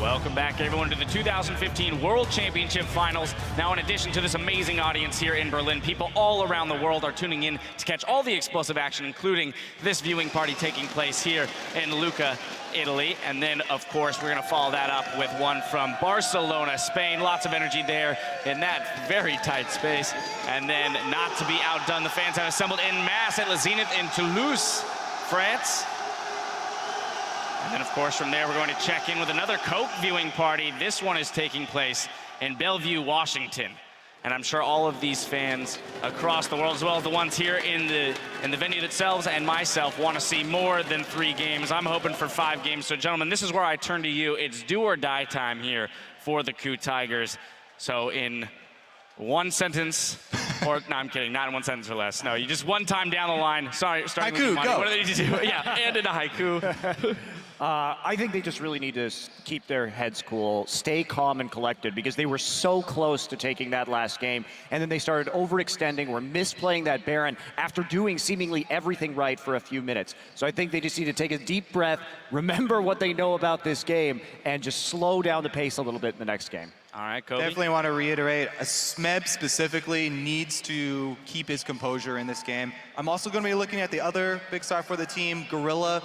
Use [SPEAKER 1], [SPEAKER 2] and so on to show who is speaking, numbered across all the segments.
[SPEAKER 1] Welcome back, everyone, to the 2015 World Championship Finals. Now, in addition to this amazing audience here in Berlin, people all around the world are tuning in to catch all the explosive action, including this viewing party taking place here in Lucca, Italy. And then, of course, we're going to follow that up with one from Barcelona, Spain. Lots of energy there in that very tight space. And then, not to be outdone, the fans have assembled en masse at La Zenith in Toulouse, France. And then, of course, from there, we're going to check in with another Coke viewing party. This one is taking place in Bellevue, Washington. And I'm sure all of these fans across the world, as well as the ones here in the venue themselves and myself, want to see more than 3 games. I'm hoping for 5 games. So, gentlemen, this is where I turn to you. It's do or die time here for the KOO Tigers. So, in one sentence, or no, I'm kidding, not in one sentence or less. No, you just one time down the line. Sorry, starting
[SPEAKER 2] haiku,
[SPEAKER 1] with
[SPEAKER 2] go.
[SPEAKER 1] What do they need to do? Yeah, and in a haiku.
[SPEAKER 3] I think they just really need to keep their heads cool, stay calm and collected, because they were so close to taking that last game, and then they started overextending, were misplaying that Baron after doing seemingly everything right for a few minutes. So I think they just need to take a deep breath, remember what they know about this game, and just slow down the pace a little bit in the next game.
[SPEAKER 1] All right, Kobe.
[SPEAKER 2] Definitely want to reiterate, Smeb specifically needs to keep his composure in this game. I'm also going to be looking at the other big star for the team, Gorilla.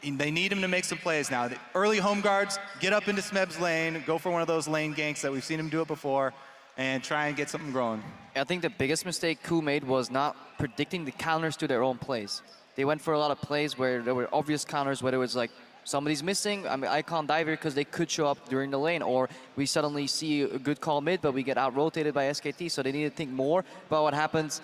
[SPEAKER 2] They need him to make some plays now. The early home guards, get up into Smeb's lane, go for one of those lane ganks that we've seen him do it before, and try and get something growing.
[SPEAKER 4] I think the biggest mistake KOO made was not predicting the counters to their own plays. They went for a lot of plays where there were obvious counters, whether it was like somebody's missing, I mean, icon diver, because they could show up during the lane, or we suddenly see a good call mid, but we get out-rotated by SKT, so they need to think more about what happens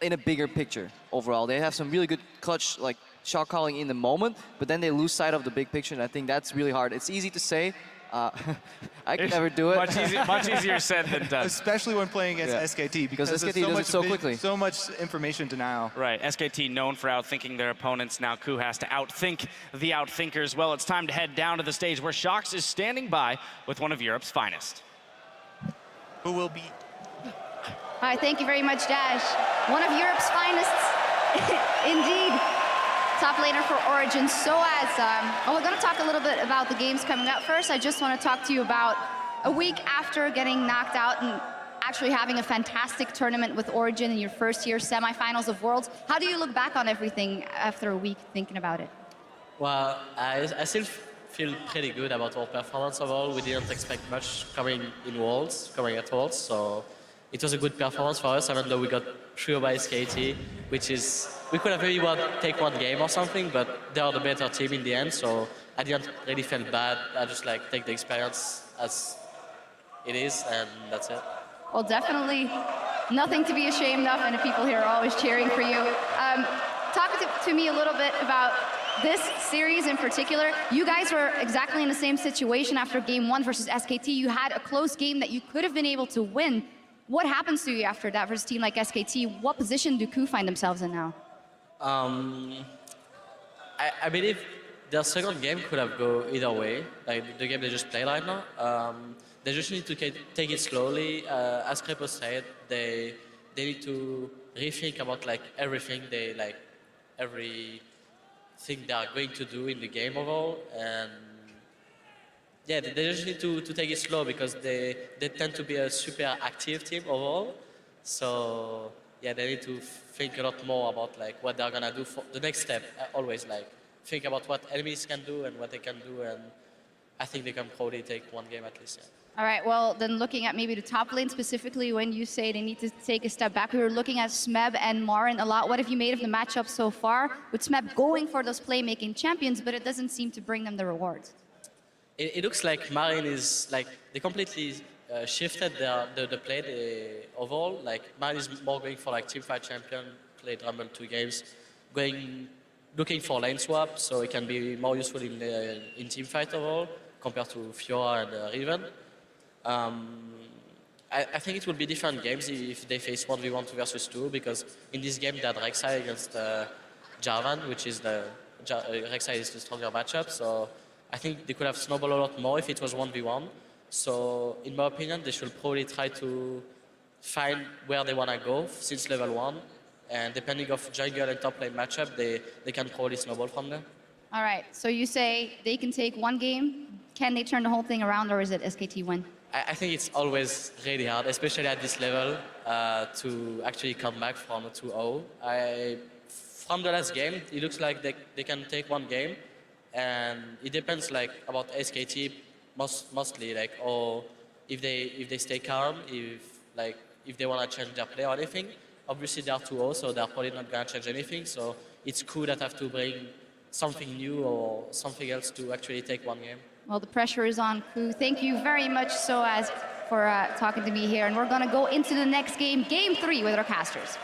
[SPEAKER 4] in a bigger picture overall. They have some really good clutch, like, shot calling in the moment, but then they lose sight of the big picture, and I think that's really hard. It's easy to say. I could never do it.
[SPEAKER 1] Much easier said than done.
[SPEAKER 2] Especially when playing against SKT, because
[SPEAKER 4] SKT does it so quickly.
[SPEAKER 2] So much information denial.
[SPEAKER 1] Right, SKT known for outthinking their opponents. Now KOO has to outthink the outthinkers. Well, it's time to head down to the stage where Shox is standing by with one of Europe's finest.
[SPEAKER 2] Who will be?
[SPEAKER 5] Hi, thank you very much, Dash. One of Europe's finest, indeed. Top laner for Origin. So as, we're going to talk a little bit about the games coming up. First, I just want to talk to you about a week after getting knocked out and actually having a fantastic tournament with Origin in your first year semifinals of Worlds. How do you look back on everything after a week thinking about it?
[SPEAKER 6] Well, I still feel pretty good about our performance overall. We didn't expect much coming in Worlds, coming at Worlds, so it was a good performance for us, even though we got 3-0 by SKT, which is, we could have maybe take one game or something, but they are the better team in the end, so I didn't really feel bad. I just like take the experience as it is, and that's it.
[SPEAKER 5] Well, definitely nothing to be ashamed of, and the people here are always cheering for you. Talk to me a little bit about this series in particular. You guys were exactly in the same situation after game 1 versus SKT. You had a close game that you could have been able to win. What happens to you after that versus a team like SKT? What position do KOO find themselves in now?
[SPEAKER 6] I believe their second game could have gone either way, like the game they just played right now. They just need to take it slowly. As Crepo said, they need to rethink about like everything everything they are going to do in the game overall, and yeah, they just need to take it slow because they tend to be a super active team overall. So yeah, they need to think a lot more about like what they're gonna do for the next step. Always like think about what enemies can do and what they can do, and I think they can probably take one game at least. Yeah.
[SPEAKER 5] All right, well, then looking at maybe the top lane specifically, when you say they need to take a step back, we were looking at Smeb and Marin a lot. What have you made of the matchup so far? With Smeb going for those playmaking champions, but it doesn't seem to bring them the rewards.
[SPEAKER 6] It looks like Marin is like, they completely shifted the play overall. Like Marin is more going for like teamfight champion, played Rumble 2 games, looking for lane swap, so it can be more useful in teamfight overall compared to Fiora and Riven. I think it will be different games if they face 1v1 2 versus 2, because in this game they had Rek'Sai against Jarvan, which is Rek'Sai is the stronger matchup, so I think they could have snowballed a lot more if it was 1v1. So in my opinion, they should probably try to find where they want to go since level 1, and depending of jungle and top lane matchup, they can probably snowball from there.
[SPEAKER 5] All right, so you say they can take one game, Can they turn the whole thing around, or is it SKT win?
[SPEAKER 6] I think it's always really hard, especially at this level, to actually come back from a 2-0. From the last game, it looks like they can take one game, and it depends like about SKT mostly, like, or if they stay calm, if they want to change their play or anything. Obviously they are 2-0, so they're probably not going to change anything. So it's cool that have to bring something new or something else to actually take one game.
[SPEAKER 5] Well, the pressure is on, KOO. Thank you very much, Soaz, for talking to me here. And we're going to go into the next game, Game 3, with our casters.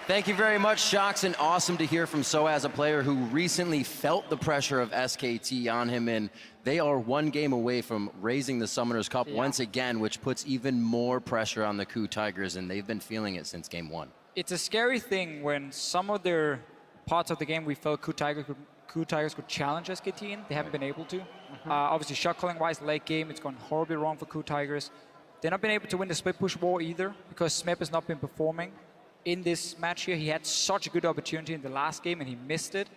[SPEAKER 7] Thank you very much, Shocks, and awesome to hear from Soaz, a player who recently felt the pressure of SKT on him, and they are one game away from raising the Summoners Cup once again, which puts even more pressure on the KOO Tigers, and they've been feeling it since game 1.
[SPEAKER 8] It's a scary thing when some of their parts of the game we felt KOO Tigers could challenge SKT in. They haven't been able to. Obviously, shot calling wise, late game, it's gone horribly wrong for KOO Tigers. They've not been able to win the split push war either, because Smeb has not been performing. In this match here, he had such a good opportunity in the last game and he missed it.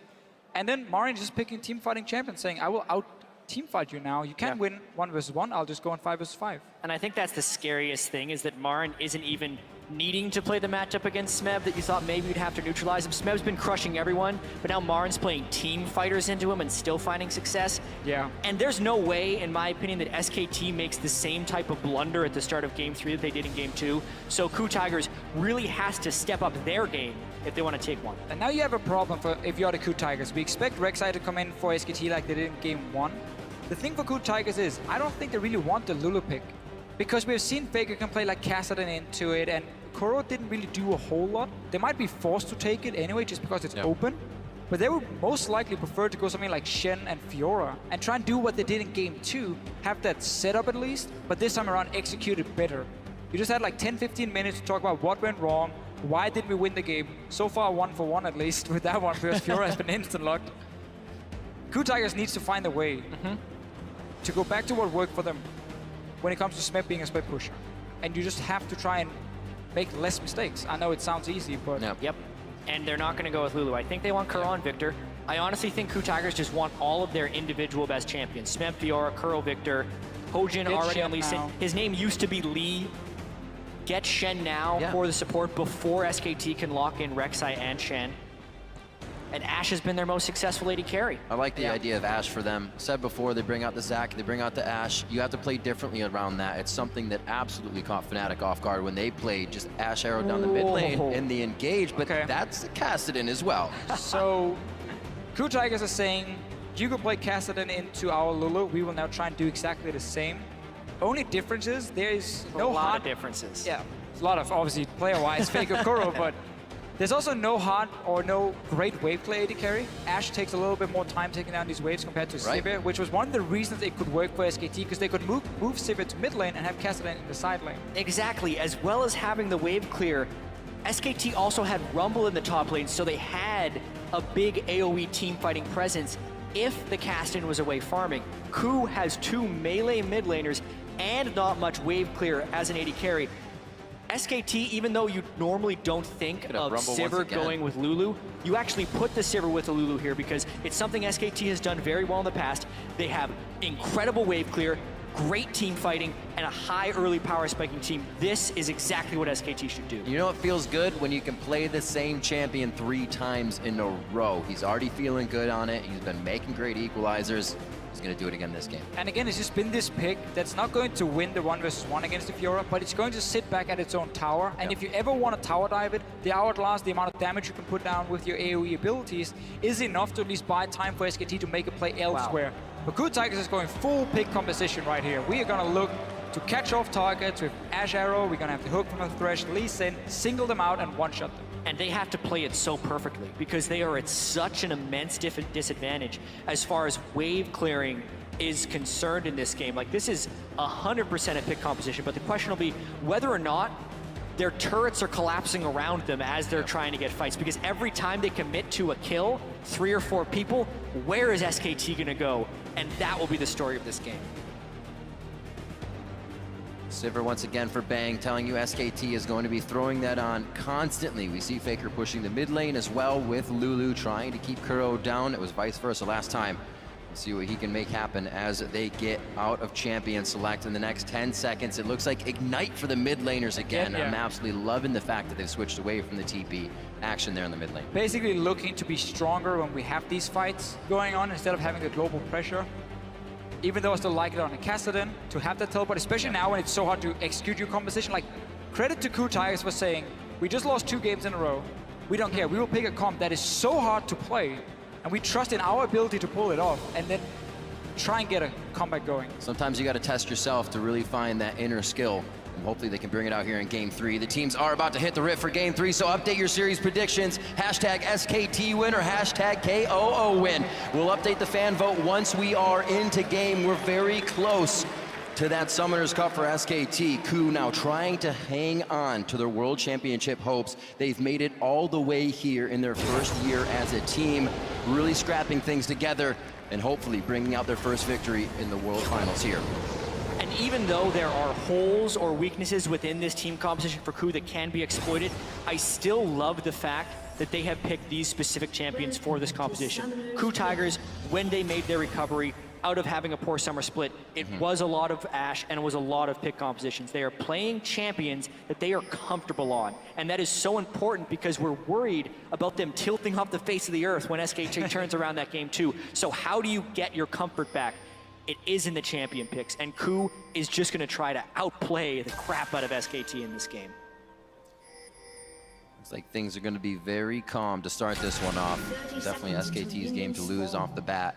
[SPEAKER 8] And then Marin just picking team fighting champion, saying, I will out team fight you now. You can't win 1 versus 1. I'll just go on 5 versus 5.
[SPEAKER 9] And I think that's the scariest thing, is that Marin isn't even needing to play the matchup against Smeb that you thought maybe you'd have to neutralize him. Smeb's been crushing everyone, but now Marin's playing team fighters into him and still finding success.
[SPEAKER 8] Yeah.
[SPEAKER 9] And there's no way, in my opinion, that SKT makes the same type of blunder at the start of Game 3 that they did in Game 2. So KOO Tigers really has to step up their game if they want to take one.
[SPEAKER 8] And now you have a problem for if you're the KOO Tigers. We expect Rek'Sai to come in for SKT like they did in Game 1. The thing for KOO Tigers is, I don't think they really want the Lulu pick, because we've seen Faker can play like Kassadin into it, and KOO didn't really do a whole lot. They might be forced to take it anyway just because it's open, but they would most likely prefer to go something like Shen and Fiora and try and do what they did in Game 2, have that setup at least, but this time around execute it better. You just had like 10-15 minutes to talk about what went wrong, why did we win the game. So far 1-for-1 at least with that one, because Fiora has been instant locked. KOO Tigers needs to find a way to go back to what worked for them when it comes to Smeb being a split pusher. And you just have to try and make less mistakes. I know it sounds easy, but...
[SPEAKER 9] Yep. And they're not going to go with Lulu. I think they want Kuro and Victor. I honestly think KOO Tigers just want all of their individual best champions. Smeb, Fiora, Kuro, Victor. Hojin already on Lee Sin. His name used to be Lee. Get Shen now for the support before SKT can lock in Rek'Sai and Shen. And Ashe has been their most successful AD carry.
[SPEAKER 7] I like the idea of Ashe for them. Said before, they bring out the Zac, they bring out the Ashe. You have to play differently around that. It's something that absolutely caught Fnatic off guard when they played just Ashe arrow down the mid lane in the engage, but that's Kassadin as well.
[SPEAKER 8] So, KOO Tigers are saying, you could play Kassadin into our Lulu. We will now try and do exactly the same. Only difference is there is no
[SPEAKER 9] a lot
[SPEAKER 8] hard
[SPEAKER 9] of differences.
[SPEAKER 8] Yeah, there's a lot of, obviously, player-wise, Faker Kuro, but there's also no hard or no great wave play AD carry. Ashe takes a little bit more time taking down these waves compared to Sivir, which was one of the reasons it could work for SKT, because they could move Sivir to mid lane and have Kassadin in the side lane.
[SPEAKER 9] Exactly, as well as having the wave clear, SKT also had Rumble in the top lane, so they had a big AoE team fighting presence if the Kassadin was away farming. KOO has 2 melee mid laners and not much wave clear as an AD carry. SKT, even though you normally don't think of Sivir going with Lulu, you actually put the Sivir with the Lulu here because it's something SKT has done very well in the past. They have incredible wave clear, great team fighting, and a high early power spiking team. This is exactly what SKT should do.
[SPEAKER 7] You know what feels good? When you can play the same champion 3 times in a row. He's already feeling good on it. He's been making great equalizers. He's going to do it again this game.
[SPEAKER 8] And again, it's just been this pick that's not going to win the 1 versus 1 against the Fiora, but it's going to sit back at its own tower. And if you ever want to tower dive it, the hourglass, the amount of damage you can put down with your AoE abilities is enough to at least buy time for SKT to make a play elsewhere. But KOO Tigers is going full pick composition right here. We are going to look to catch off targets with Ashe Arrow. We're going to have the hook from the Thresh, Lee Sin, single them out and one-shot them.
[SPEAKER 9] And they have to play it so perfectly because they are at such an immense disadvantage as far as wave clearing is concerned in this game. Like, this is 100% a pick composition, but the question will be whether or not their turrets are collapsing around them as they're trying to get fights, because every time they commit to a kill, 3 or 4 people, where is SKT gonna go? And that will be the story of this game.
[SPEAKER 7] Sivir once again for Bang, telling you SKT is going to be throwing that on constantly. We see Faker pushing the mid lane as well with Lulu, trying to keep Kuro down. It was vice versa last time. See what he can make happen as they get out of champion select in the next 10 seconds. It looks like Ignite for the mid laners again.
[SPEAKER 8] Yeah.
[SPEAKER 7] I'm absolutely loving the fact that they've switched away from the TP action there in the mid lane.
[SPEAKER 8] Basically looking to be stronger when we have these fights going on instead of having the global pressure. Even though I still like it on a Kassadin to have that teleport, especially now when it's so hard to execute your composition. Like, credit to KOO Tigers for saying, we just lost 2 games in a row. We don't care. We will pick a comp that is so hard to play, and we trust in our ability to pull it off, and then try and get a comeback going.
[SPEAKER 7] Sometimes you got to test yourself to really find that inner skill. And hopefully they can bring it out here in Game 3. The teams are about to hit the rift for Game 3, so update your series predictions. Hashtag SKT win or hashtag KOO win. We'll update the fan vote once we are into game. We're very close to that Summoners Cup for SKT. KOO now trying to hang on to their World Championship hopes. They've made it all the way here in their first year as a team, really scrapping things together and hopefully bringing out their first victory in the World Finals here.
[SPEAKER 9] And even though there are holes or weaknesses within this team composition for KOO that can be exploited, I still love the fact that they have picked these specific champions for this composition. KOO Tigers, when they made their recovery out of having a poor summer split, it was a lot of Ashe and it was a lot of pick compositions. They are playing champions that they are comfortable on. And that is so important because we're worried about them tilting off the face of the earth when SKT turns around that game too. So how do you get your comfort back? It is in the champion picks, and KOO is just going to try to outplay the crap out of SKT in this game.
[SPEAKER 7] Looks like things are going to be very calm to start this one off. Definitely SKT's game to lose off the bat.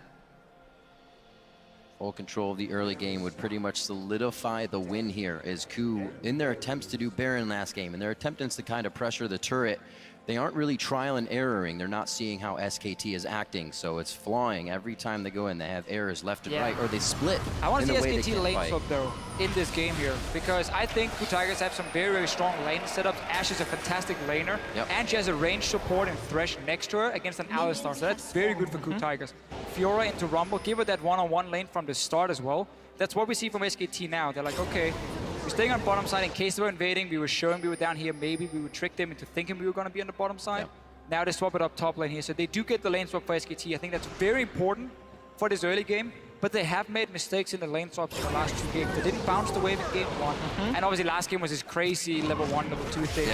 [SPEAKER 7] Full control of the early game would pretty much solidify the win here as KOO, in their attempts to do Baron last game, and their attempts to kind of pressure the turret, they aren't really trial and erroring. They're not seeing how SKT is acting, so it's flawing every time they go in. They have errors left and right, or they split.
[SPEAKER 8] I want to
[SPEAKER 7] in
[SPEAKER 8] see
[SPEAKER 7] the way they
[SPEAKER 8] SKT
[SPEAKER 7] can
[SPEAKER 8] lane
[SPEAKER 7] fight.
[SPEAKER 8] swap though in this game here, because I think KOO Tigers have some very, very strong lane setups. Ashe is a fantastic laner, and she has a range support and Thresh next to her against an Alistar, so that's very good for KOO Tigers. Fiora into Rumble, give her that one-on-one lane from the start as well. That's what we see from SKT now. They're like, okay, we're staying on bottom side in case they were invading. We were showing we were down here. Maybe we would trick them into thinking we were going to be on the bottom side. Now they swap it up top lane here, so they do get the lane swap for SKT. I think that's very important for this early game, but they have made mistakes in the lane swaps in the last 2 games. They didn't bounce the wave in game 1, and obviously last game was this crazy level 1, level 2 thing,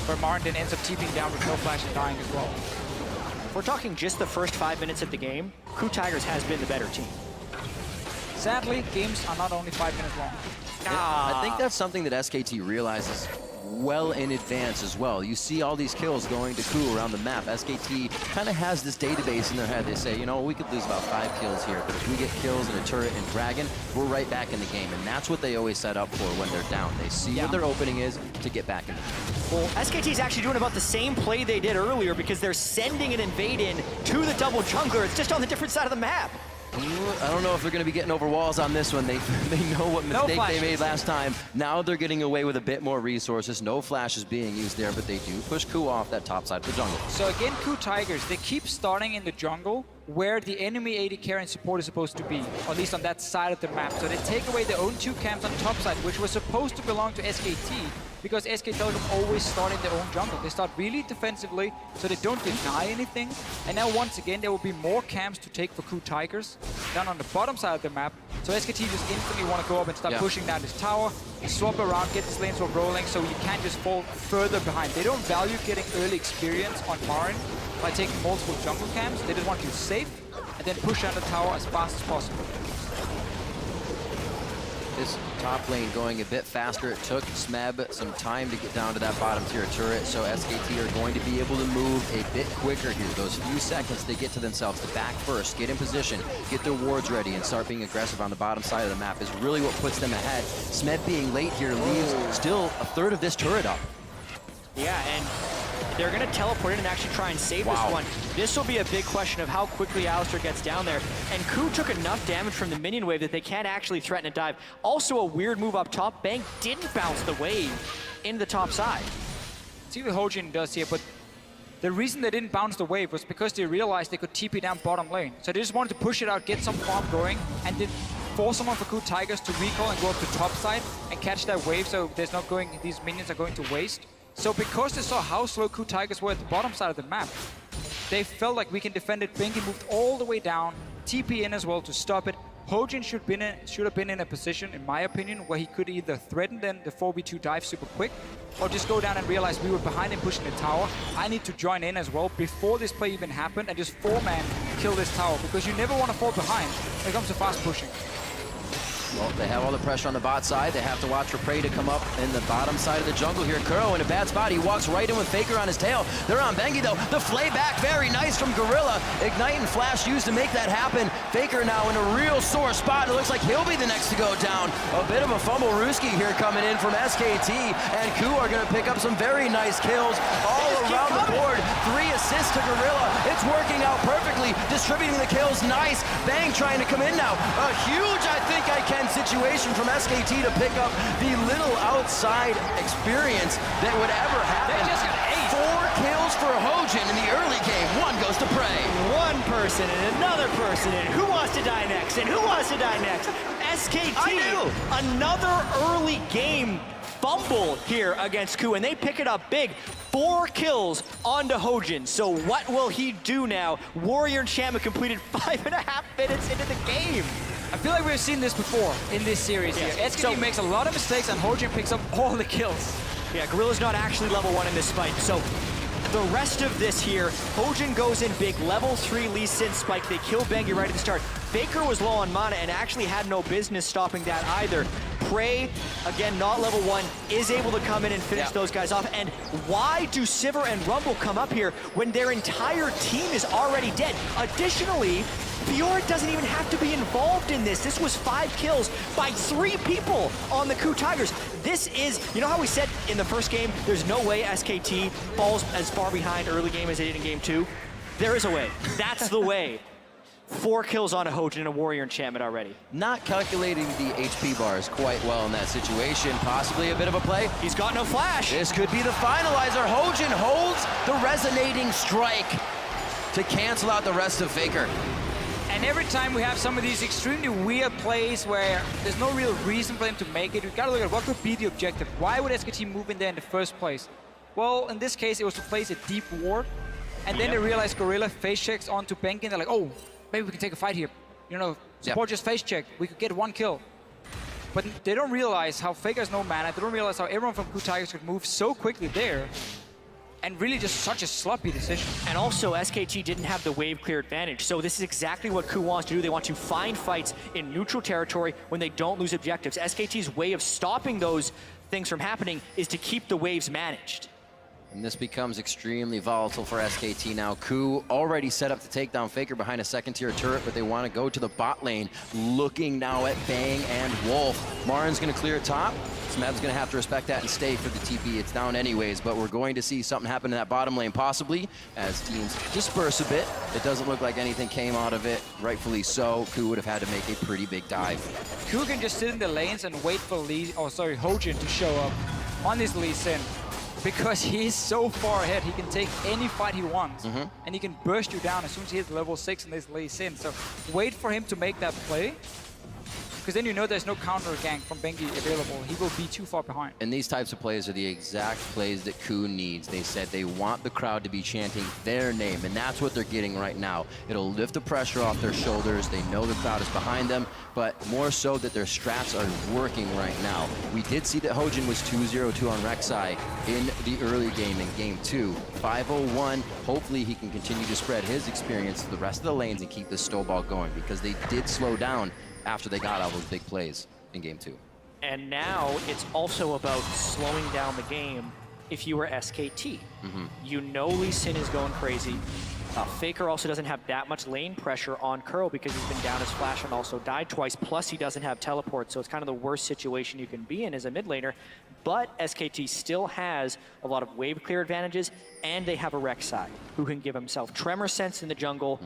[SPEAKER 8] where Martin ends up TPing down with no flash and dying as well.
[SPEAKER 9] We're talking just the first 5 minutes of the game. KOO Tigers has been the better team.
[SPEAKER 8] Sadly, games are not only 5 minutes long.
[SPEAKER 7] I think that's something that SKT realizes well in advance as well. You see all these kills going to KOO around the map. SKT kind of has this database in their head. They say, you know, we could lose about 5 kills here, but if we get kills in a turret and dragon, we're right back in the game. And that's what they always set up for when they're down. They see what their opening is to get back in the game.
[SPEAKER 9] Well, SKT is actually doing about the same play they did earlier because they're sending an invade in to the double jungler. It's just on the different side of the map.
[SPEAKER 7] I don't know if they're going to be getting over walls on this one. They know what mistake they made last time. Now they're getting away with a bit more resources. No flash is being used there, but they do push KOO off that top side of the jungle.
[SPEAKER 8] So again, KOO Tigers, they keep starting in the jungle where the enemy AD carry and support is supposed to be, or at least on that side of the map. So they take away their own 2 camps on top side, which was supposed to belong to SKT, because SK Telecom always start in their own jungle. They start really defensively, so they don't deny anything. And now once again, there will be more camps to take for KOO Tigers down on the bottom side of the map. So SKT just instantly want to go up and start pushing down this tower, swap around, get this lane swap rolling, so you can't just fall further behind. They don't value getting early experience on Marin by taking multiple jungle camps. They just want to be safe and then push down the tower as fast as possible.
[SPEAKER 7] This top lane going a bit faster. It took Smeb some time to get down to that bottom tier turret, so SKT are going to be able to move a bit quicker here. Those few seconds they get to themselves to back first, get in position, get their wards ready, and start being aggressive on the bottom side of the map is really what puts them ahead. Smeb being late here leaves still a third of this turret up.
[SPEAKER 9] Yeah, and they're going to teleport in and actually try and save this one. This will be a big question of how quickly Alistar gets down there. And KOO took enough damage from the minion wave that they can't actually threaten a dive. Also a weird move up top. Bang didn't bounce the wave into the top side.
[SPEAKER 8] See what Hojin does here, but the reason they didn't bounce the wave was because they realized they could TP down bottom lane. So they just wanted to push it out, get some farm going, and then force someone for KOO Tigers to recall and go up to top side and catch that wave, so there's not going, these minions are going to waste. So because they saw how slow KOO Tigers were at the bottom side of the map, they felt like we can defend it. Binky moved all the way down, TP in as well to stop it. Hojin should have been in a position, in my opinion, where he could either threaten then the 4v2 dive super quick, or just go down and realize we were behind him pushing the tower. I need to join in as well before this play even happened and just 4-man kill this tower, because you never want to fall behind when it comes to fast pushing.
[SPEAKER 7] Well, they have all the pressure on the bot side. They have to watch for prey to come up in the bottom side of the jungle here. KOO in a bad spot. He walks right in with Faker on his tail. They're on Bengi though. The flay back, very nice from Gorilla. Ignite and Flash used to make that happen. Faker now in a real sore spot. It looks like he'll be the next to go down. A bit of a fumble Ruski here coming in from SKT. And KOO are going to pick up some very nice kills all around the board. 3 assists to Gorilla. It's working out perfectly. Distributing the kills, nice. Bang trying to come in now. A huge, I think I can situation from SKT to pick up the little outside experience that would ever happen.
[SPEAKER 9] They just got
[SPEAKER 7] 4 kills for Hojin in the early game. 1 goes to Prey.
[SPEAKER 9] One person and another person, and who wants to die next? And who wants to die next? SKT, another early game fumble here against KOO, and they pick it up big. 4 kills onto Hojin. So what will he do now? Warrior Enchantment completed 5.5 minutes into the game.
[SPEAKER 8] I feel like we've seen this before in this series here. SKT makes a lot of mistakes and Hojin picks up all the kills.
[SPEAKER 9] Yeah, Gorilla's not actually level 1 in this fight, so the rest of this here, Hojin goes in big, level 3 Lee Sin spike. They kill Bengi right at the start. Faker was low on mana and actually had no business stopping that either. Prey, again, not level 1, is able to come in and finish those guys off. And why do Sivir and Rumble come up here when their entire team is already dead? Additionally, Fjord doesn't even have to be involved in this. This was 5 kills by 3 people on the KOO Tigers. This is, you know how we said in the first game, there's no way SKT falls as far behind early game as they did in game 2? There is a way. That's the way. 4 kills on a Hojin and a Warrior Enchantment already.
[SPEAKER 7] Not calculating the HP bars quite well in that situation. Possibly a bit of a play.
[SPEAKER 9] He's got no flash.
[SPEAKER 7] This could be the finalizer. Hojin holds the resonating strike to cancel out the rest of Faker.
[SPEAKER 8] And every time we have some of these extremely weird plays where there's no real reason for them to make it, we've got to look at what could be the objective. Why would SKT move in there in the first place? Well, in this case, it was to place a deep ward. And then they realized Gorilla face checks onto Bengi, and they're like, oh, maybe we can take a fight here. You know, support just face check. We could get 1 kill. But they don't realize how Faker has no mana. They don't realize how everyone from KOO Tigers could move so quickly there. And really just such a sloppy decision.
[SPEAKER 9] And also, SKT didn't have the wave clear advantage. So this is exactly what KOO wants to do. They want to find fights in neutral territory when they don't lose objectives. SKT's way of stopping those things from happening is to keep the waves managed.
[SPEAKER 7] And this becomes extremely volatile for SKT now. KOO already set up to take down Faker behind a 2nd-tier turret, but they want to go to the bot lane, looking now at Bang and Wolf. Marin's going to clear top. Smeb's going to have to respect that and stay for the TP. It's down anyways, but we're going to see something happen in that bottom lane, possibly, as teams disperse a bit. It doesn't look like anything came out of it, rightfully so. KOO would have had to make a pretty big dive.
[SPEAKER 8] KOO can just sit in the lanes and wait for Hojin to show up on this Lee Sin. Because he is so far ahead, he can take any fight he wants. And he can burst you down as soon as he hits level 6 in this Lee Sin. So wait for him to make that play. Because then you know there's no counter gank from Bengi available. He will be too far behind.
[SPEAKER 7] And these types of plays are the exact plays that KOO needs. They said they want the crowd to be chanting their name, and that's what they're getting right now. It'll lift the pressure off their shoulders. They know the crowd is behind them, but more so that their strats are working right now. We did see that Hojin was 2-0-2 on Rek'Sai in the early game in game 2. 5-0-1. Hopefully he can continue to spread his experience to the rest of the lanes and keep this snowball going, because they did slow down after they got all those big plays in game 2.
[SPEAKER 9] And now it's also about slowing down the game if you were SKT. You know Lee Sin is going crazy. Faker also doesn't have that much lane pressure on KOO because he's been down his flash and also died twice, plus he doesn't have teleport, so it's kind of the worst situation you can be in as a mid laner. But SKT still has a lot of wave clear advantages, and they have a Rek'Sai who can give himself Tremor Sense in the jungle,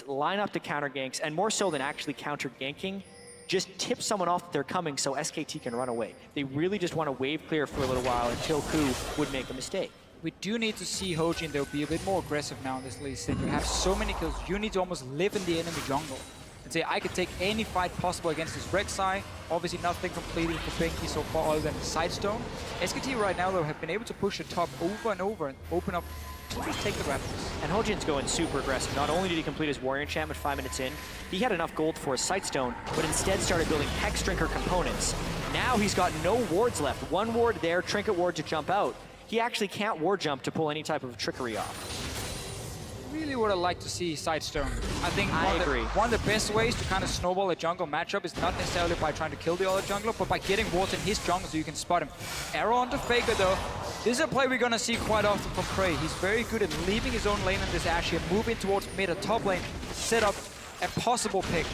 [SPEAKER 9] line up the counter ganks, and more so than actually counter ganking, just tip someone off that they're coming so SKT can run away. They really just want to wave clear for a little while until KOO would make a mistake.
[SPEAKER 8] We do need to see Hojin, they'll be a bit more aggressive now in this Lee Sin. You have so many kills, you need to almost live in the enemy jungle and say, I could take any fight possible against this Rek'Sai. Obviously nothing completed for Bengi so far other than the Sidestone. SKT right now though have been able to push the top over and over and open up So just take the weapons.
[SPEAKER 9] And Hojin's going super aggressive. Not only did he complete his warrior enchantment 5 minutes in, he had enough gold for a Sightstone, but instead started building Hex Drinker components. Now he's got no wards left. One ward there, Trinket ward to jump out. He actually can't ward jump to pull any type of trickery off.
[SPEAKER 8] Really would have liked to see Sightstone. I think
[SPEAKER 9] agree.
[SPEAKER 8] One of the best ways to kind of snowball a jungle matchup is not necessarily by trying to kill the other jungler, but by getting wards in his jungle so you can spot him. Arrow onto Faker though. This is a play we're gonna see quite often from Prey. He's very good at leaving his own lane in this Ashe here, moving towards mid or top lane, set up a possible pick.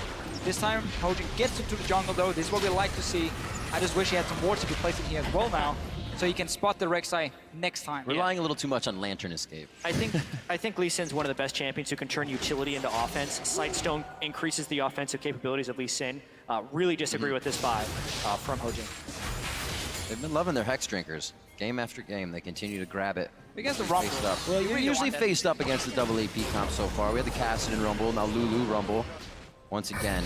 [SPEAKER 8] This time, Hojin gets into the jungle though. This is what we like to see. I just wish he had some wards to be placed in here as well now, so he can spot the Rek'Sai next time.
[SPEAKER 7] Relying a little too much on Lantern Escape.
[SPEAKER 9] I think Lee Sin's one of the best champions who can turn utility into offense. Sightstone increases the offensive capabilities of Lee Sin. Really disagree with this buy from Hojin.
[SPEAKER 7] They've been loving their Hex Drinkers. Game after game, they continue to grab it.
[SPEAKER 8] Against the Rumble.
[SPEAKER 7] Faced up.
[SPEAKER 8] Well,
[SPEAKER 7] You're
[SPEAKER 8] really
[SPEAKER 7] usually
[SPEAKER 8] want that.
[SPEAKER 7] faced up against the double AP comp so far. We had the Kassadin Rumble, now Lulu Rumble. Once again,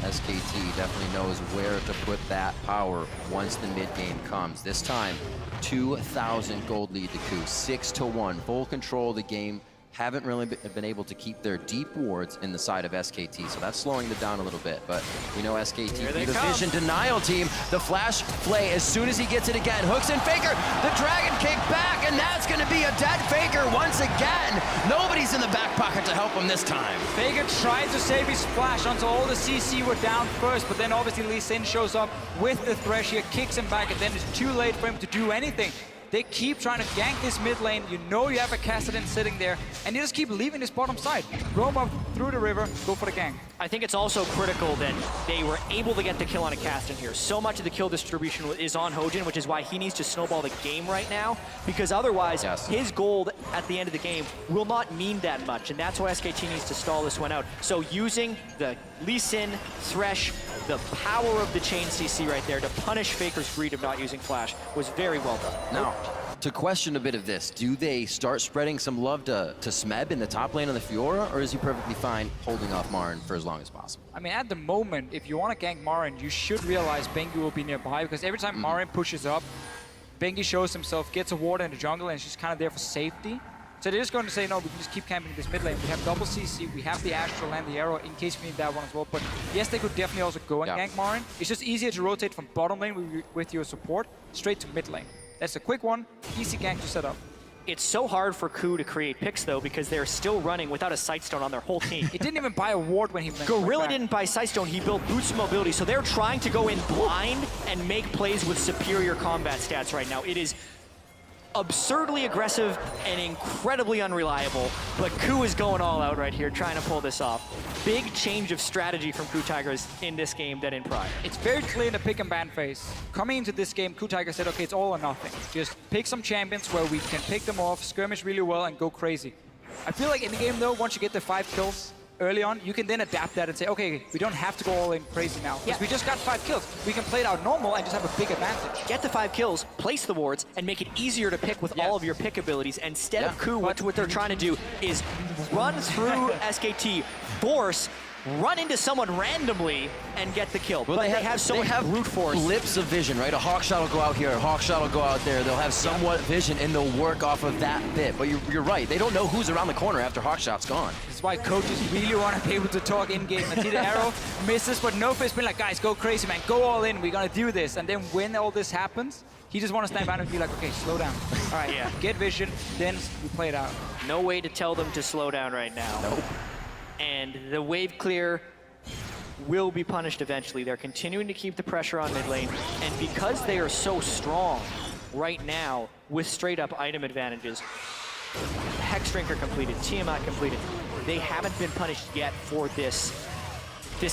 [SPEAKER 7] SKT definitely knows where to put that power once the mid game comes. This time, 2,000 gold lead to KOO, 6-1, full control of the game. Haven't really been able to keep their deep wards in the side of SKT, so that's slowing them down a little bit. But we know SKT be the vision denial team. The flash play, as soon as he gets it again, hooks in Faker, the dragon kick back, and that's gonna be a dead Faker once again. Nobody's in the back pocket to help him this time.
[SPEAKER 8] Faker tried to save his flash until all the CC were down first, but then obviously Lee Sin shows up with the Thresh here, kicks him back, and then it's too late for him to do anything. They keep trying to gank this mid lane. You know you have a Kassadin sitting there, and you just keep leaving this bottom side. Roam up through the river, go for the gank.
[SPEAKER 9] I think it's also critical that they were able to get the kill on a Kassadin here. So much of the kill distribution is on Hojin, which is why he needs to snowball the game right now, because otherwise his gold at the end of the game will not mean that much, and that's why SKT needs to stall this one out. So using the Lee Sin, Thresh, the power of the chain CC right there to punish Faker's greed of not using flash was very well done.
[SPEAKER 7] Now, to question a bit of this, do they start spreading some love to Smeb in the top lane of the Fiora, or is he perfectly fine holding off Marin for as long as possible?
[SPEAKER 8] I mean, at the moment, if you want to gank Marin, you should realize Bengi will be nearby, because every time Marin pushes up, Bengi shows himself, gets a ward in the jungle, and she's kind of there for safety. So they're just going to say, no, we can just keep camping this mid lane. We have double CC, we have the Ashe to land the arrow in case we need that one as well. But yes, they could definitely also go and gank Marin. It's just easier to rotate from bottom lane with your support straight to mid lane. That's a quick one, easy gank to set up.
[SPEAKER 9] It's so hard for KOO to create picks, though, because they're still running without a Sightstone on their whole team.
[SPEAKER 8] He didn't even buy a ward when he went
[SPEAKER 9] Gorilla didn't buy Sightstone, he built Boots of Mobility, so they're trying to go in blind and make plays with superior combat stats right now. It is absurdly aggressive and incredibly unreliable, but KOO is going all out right here, trying to pull this off. Big change of strategy from KOO Tigers in this game than in prior.
[SPEAKER 8] It's very clear in the pick and ban phase. Coming into this game, KOO Tigers said, okay, it's all or nothing. Just pick some champions where we can pick them off, skirmish really well, and go crazy. I feel like in the game, though, once you get the 5 kills early on, you can then adapt that and say, okay, we don't have to go all in crazy now, because we just got 5 kills. We can play it out normal and just have a big advantage.
[SPEAKER 9] Get the 5 kills, place the wards, and make it easier to pick with all of your pick abilities. Instead of KOO, what they're trying to do is run through SKT, force, run into someone randomly, and get the kill.
[SPEAKER 7] Well,
[SPEAKER 9] but they have so much brute force.
[SPEAKER 7] Blips of vision, right? A hawk shot will go out here, a hawk shot will go out there. They'll have somewhat vision, and they'll work off of that bit. But you're right. They don't know who's around the corner after hawk shot's gone.
[SPEAKER 8] This is why coaches really want to be able to talk in-game. And see the arrow misses, but Nofa's been like, guys, go crazy, man. Go all in. We're going to do this. And then when all this happens, he just wants to stand back and be like, okay, slow down. All right, get vision, then we play it out.
[SPEAKER 9] No way to tell them to slow down right now.
[SPEAKER 7] Nope.
[SPEAKER 9] And the wave clear will be punished eventually. They're continuing to keep the pressure on mid lane, and because they are so strong right now with straight up item advantages, Hex Drinker completed, Tiamat completed, they haven't been punished yet for this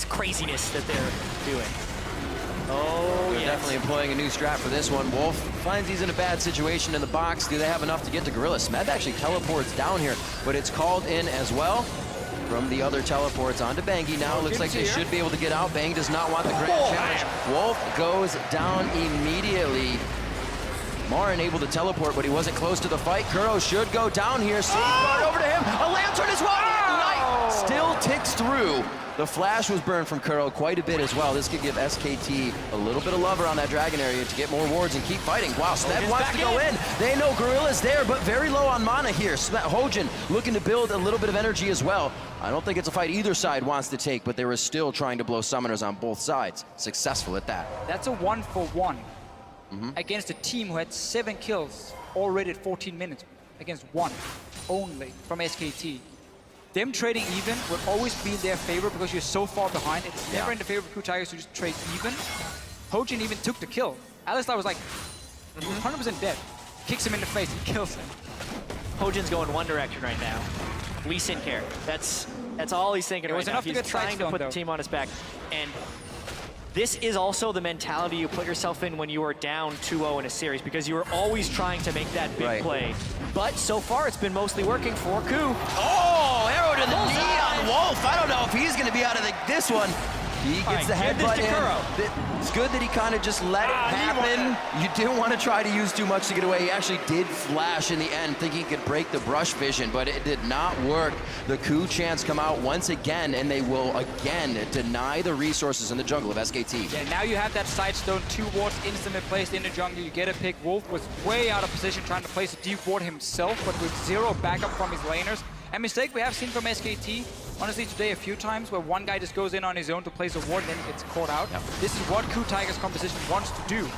[SPEAKER 9] craziness that they're doing. Oh,
[SPEAKER 7] They're definitely employing a new strat for this one. Wolf finds he's in a bad situation in the box. Do they have enough to get to Gorilla? Smeb actually teleports down here, but it's called in as well. From the other teleports onto Bangi now. Looks like they should be able to get out. Bang does not want the grand challenge. Wolf goes down immediately. Marin able to teleport, but he wasn't close to the fight. Kuro should go down here. Safeguard over to him. A lantern as well. Nice. still ticks through. The flash was burned from Kuro quite a bit as well. This could give SKT a little bit of love around that dragon area to get more wards and keep fighting. Wow, Smeb wants to go in. They know Gorilla's there, but very low on mana here. Hojin looking to build a little bit of energy as well. I don't think it's a fight either side wants to take, but they were still trying to blow summoners on both sides. Successful at that.
[SPEAKER 8] That's a 1-for-1 against a team who had 7 kills already at 14 minutes against 1 only from SKT. Them trading even will always be in their favor because you're so far behind. It's never in the favor of KOO Tigers to just trade even. Hojin even took the kill. Alistar was like 100% dead. Kicks him in the face and kills him.
[SPEAKER 9] Hojin's going one direction right now. Lee Sin care. That's all he's thinking right now. He's trying to put the team on his back. And this is also the mentality you put yourself in when you are down 2-0 in a series, because you are always trying to make that big play. But so far, it's been mostly working for KOO.
[SPEAKER 7] Oh, arrow to the knee on Wolf. I don't know if he's going to be out of this one. He gets the headbutt in. It's good that he kind of just let it happen. You didn't want to try to use too much to get away. He actually did flash in the end, thinking he could break the brush vision, but it did not work. The KOO chants come out once again, and they will again deny the resources in the jungle of SKT.
[SPEAKER 8] Yeah, now you have that side stone, 2 wards instantly placed in the jungle. You get a pick. Wolf was way out of position trying to place a deep ward himself, but with 0 backup from his laners. A mistake we have seen from SKT, honestly, today a few times, where one guy just goes in on his own to place a ward and then gets caught out. This is what KOO Tigers composition wants to do.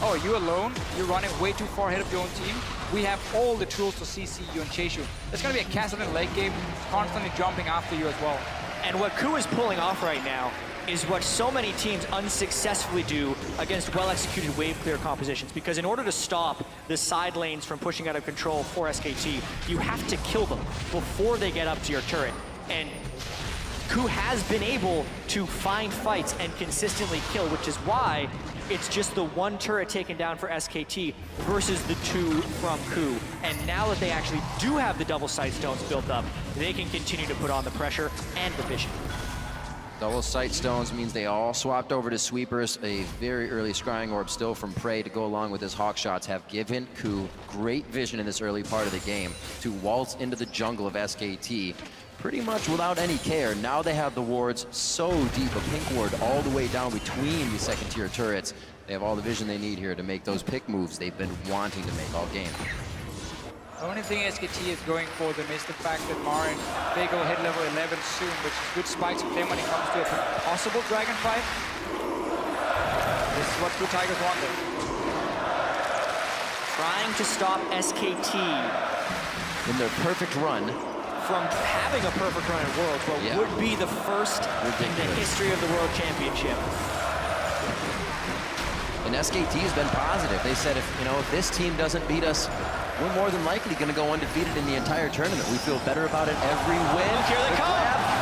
[SPEAKER 8] Oh, you're alone, you're running way too far ahead of your own team. We have all the tools to CC you and chase you. There's going to be a Kassadin late game, constantly jumping after you as well.
[SPEAKER 9] And what KOO is pulling off right now is what so many teams unsuccessfully do against well-executed wave clear compositions, because in order to stop the side lanes from pushing out of control for SKT, you have to kill them before they get up to your turret. And KOO has been able to find fights and consistently kill, which is why it's just the 1 turret taken down for SKT versus the 2 from KOO. And now that they actually do have the double sight stones built up, they can continue to put on the pressure and the vision.
[SPEAKER 7] Double sight stones means they all swapped over to sweepers. A very early scrying orb still from Prey to go along with his hawk shots have given KOO great vision in this early part of the game to waltz into the jungle of SKT pretty much without any care. Now they have the wards so deep, a pink ward all the way down between the second tier turrets. They have all the vision they need here to make those pick moves they've been wanting to make all game.
[SPEAKER 8] The only thing SKT is going for them is the fact that Marin, they go hit level 11 soon, which is good spikes for them when it comes to a possible dragon fight. This is what KOO Tigers wanted.
[SPEAKER 9] Trying to stop SKT
[SPEAKER 7] in their perfect run.
[SPEAKER 9] From having a perfect run at Worlds, what would be the first in the history of the World Championship.
[SPEAKER 7] And SKT has been positive. They said, if this team doesn't beat us, we're more than likely going to go undefeated in the entire tournament. We feel better about it every win.
[SPEAKER 9] Look, here they come.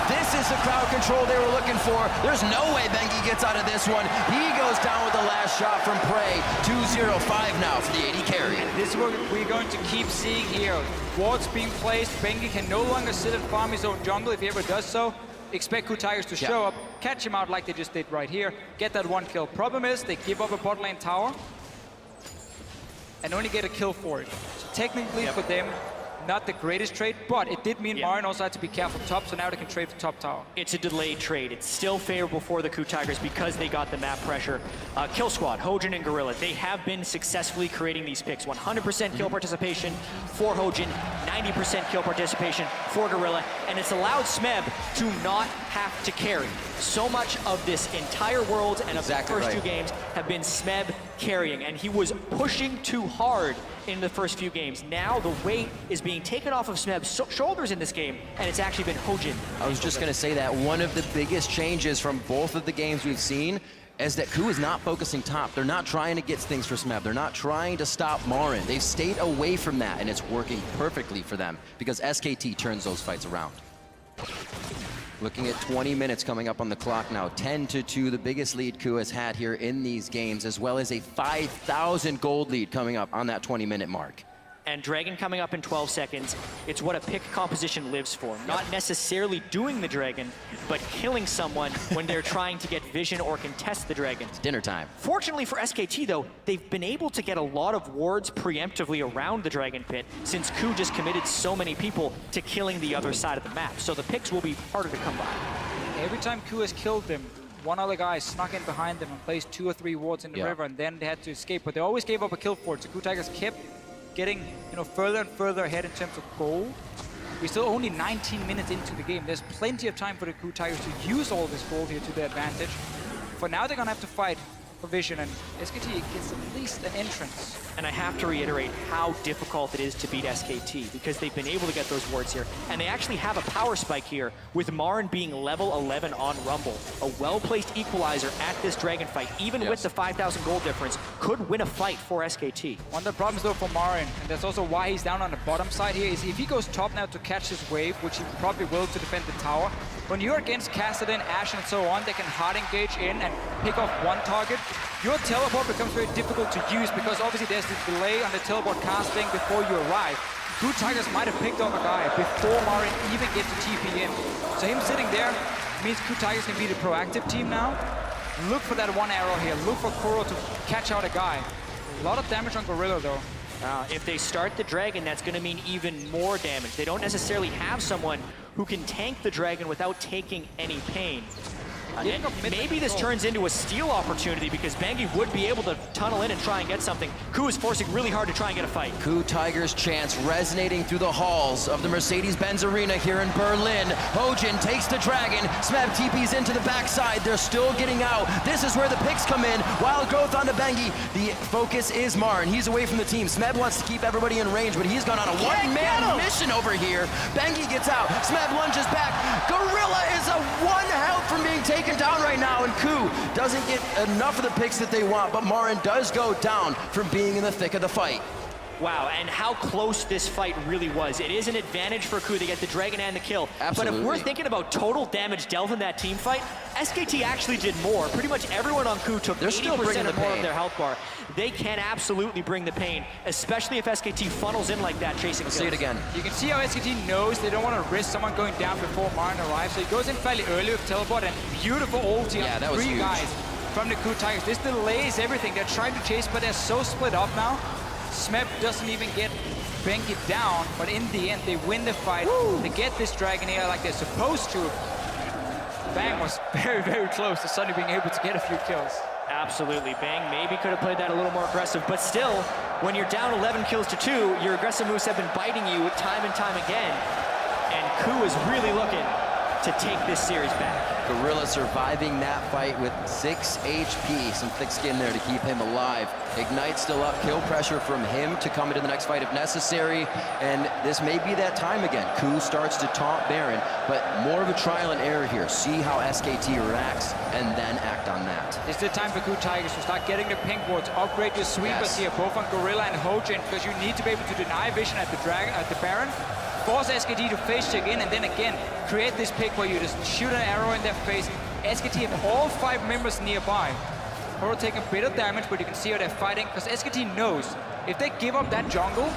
[SPEAKER 7] This is the crowd control they were looking for. There's no way Bengi gets out of this one. He goes down with the last shot from Prey. 2-0-5 now for the AD carry.
[SPEAKER 8] This is what we're going to keep seeing here. Wards being placed. Bengi can no longer sit and farm his own jungle if he ever does so. Expect KOO Tigers to show up, catch him out like they just did right here, get that 1 kill. Problem is, they give up a bot lane tower and only get a kill for it. So technically for them, not the greatest trade, but it did mean Marin also had to be careful top, so now they can trade the top tower.
[SPEAKER 9] It's a delayed trade. It's still favorable for the KOO Tigers because they got the map pressure. Kill Squad, Hojin and Gorilla, they have been successfully creating these picks. 100% kill participation for Hojin, 90% kill participation for Gorilla, and it's allowed Smeb to not have to carry. So much of this entire world and of the first 2 games have been Smeb carrying, and he was pushing too hard in the first few games. Now the weight is being taken off of Smeb's shoulders in this game, and it's actually been Hojin.
[SPEAKER 7] I was just going to say that one of the biggest changes from both of the games we've seen is that KOO is not focusing top. They're not trying to get things for Smeb. They're not trying to stop Marin. They've stayed away from that, and it's working perfectly for them because SKT turns those fights around. Looking at 20 minutes coming up on the clock now. 10-2, the biggest lead KOO has had here in these games, as well as a 5,000 gold lead coming up on that 20-minute mark.
[SPEAKER 9] and Dragon coming up in 12 seconds, it's what a pick composition lives for. Not necessarily doing the Dragon, but killing someone when they're trying to get vision or contest the Dragon.
[SPEAKER 7] It's dinner time.
[SPEAKER 9] Fortunately for SKT though, they've been able to get a lot of wards preemptively around the Dragon Pit since KOO just committed so many people to killing the other side of the map. So the picks will be harder to come by.
[SPEAKER 8] Every time KOO has killed them, one other guy snuck in behind them and placed 2 or 3 wards in the river, and then they had to escape. But they always gave up a kill for it. So KOO Tigers kept getting further and further ahead in terms of gold. We're still only 19 minutes into the game. There's plenty of time for the KOO Tigers to use all this gold here to their advantage. For now, they're gonna have to fight for vision, and SKT gets at least an entrance.
[SPEAKER 9] And I have to reiterate how difficult it is to beat SKT because they've been able to get those wards here. And they actually have a power spike here with Marin being level 11 on Rumble. A well-placed equalizer at this Dragon fight, even with the 5,000 gold difference, could win a fight for SKT.
[SPEAKER 8] One of the problems though for Marin, and that's also why he's down on the bottom side here, is if he goes top now to catch this wave, which he probably will to defend the tower, when you're against Kassadin, Ashe and so on, they can hard engage in and pick off one target. Your teleport becomes very difficult to use because obviously there's the delay on the teleport casting before you arrive. KOO Tigers might have picked off a guy before Marin even gets to TP in. So him sitting there means KOO Tigers can be the proactive team now. Look for that one arrow here. Look for Kuro to catch out a guy. A lot of damage on Gorilla though.
[SPEAKER 9] If they start the Dragon, that's going to mean even more damage. They don't necessarily have someone who can tank the Dragon without taking any pain. Maybe this turns into a steal opportunity because Bengi would be able to tunnel in and try and get something. KOO is forcing really hard to try and get a fight.
[SPEAKER 7] KOO Tigers' chants resonating through the halls of the Mercedes-Benz Arena here in Berlin. Hojin takes the Dragon. Smeb TP's into the backside. They're still getting out. This is where the picks come in. Wild growth onto Bengi. The focus is Marin. He's away from the team. Smeb wants to keep everybody in range, but he's gone on a one-man mission over here. Bengi gets out. Smeb lunges back. Gorilla is a one health from being taken down right now, and KOO doesn't get enough of the picks that they want, but Marin does go down from being in the thick of the fight.
[SPEAKER 9] Wow, and how close this fight really was. It is an advantage for KOO to get the Dragon and the kill.
[SPEAKER 7] Absolutely.
[SPEAKER 9] But if we're thinking about total damage dealt in that team fight, SKT actually did more. Pretty much everyone on KOO took 80% or more of their health bar. They can absolutely bring the pain, especially if SKT funnels in like that, chasing kills.
[SPEAKER 7] See it again.
[SPEAKER 8] You can see how SKT knows they don't want to risk someone going down before Marin arrives, so he goes in fairly early with teleport and beautiful ulti on 3 guys from the KOO Tigers. This delays everything. They're trying to chase, but they're so split up now. Smeb doesn't even get Bengi down, but in the end, they win the fight. They get this Dragon here like they're supposed to. Bang was very, very close to suddenly being able to get a few kills.
[SPEAKER 9] Absolutely. Bang maybe could have played that a little more aggressive, but still, when you're down 11 kills to 2, your aggressive moves have been biting you time and time again, and KOO is really looking to take this series back.
[SPEAKER 7] Gorilla surviving that fight with 6 HP, some thick skin there to keep him alive. Ignite still up, kill pressure from him to come into the next fight if necessary, and this may be that time again. KOO starts to taunt Baron, but more of a trial and error here. See how SKT reacts and then act on that.
[SPEAKER 8] It's the time for KOO Tigers to start getting the pink wards, upgrade your sweepers here, both on Gorilla and Hojin, because you need to be able to deny vision at the Dragon, at the Baron, force SKT to face check in, and then again, create this pick where you just shoot an arrow in their face. SKT have all 5 members nearby. Kuro take a bit of damage, but you can see how they're fighting, because SKT knows if they give up that jungle,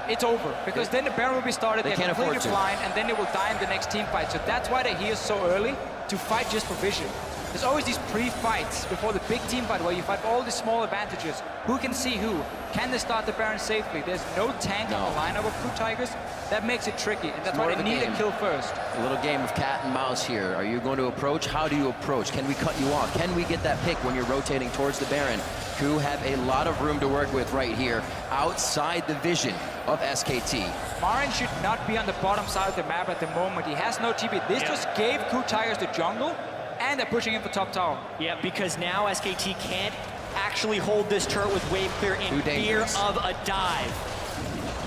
[SPEAKER 8] it's over. Because then the Baron will be started, they're completely blind, and then they will die in the next team fight. So that's why they're here so early, to fight just for vision. There's always these pre-fights before the big team fight where you fight all these small advantages. Who can see who? Can they start the Baron safely? There's no tank on the lineup of KOO Tigers. That makes it tricky, and that's why they need a kill first.
[SPEAKER 7] A little game of cat and mouse here. Are you going to approach? How do you approach? Can we cut you off? Can we get that pick when you're rotating towards the Baron? KOO have a lot of room to work with right here, outside the vision of SKT.
[SPEAKER 8] Marin should not be on the bottom side of the map at the moment. He has no TP. This just gave KOO Tigers the jungle, and they're pushing him for top tower.
[SPEAKER 9] Yeah, because now SKT can't actually hold this turret with wave clear in fear of a dive.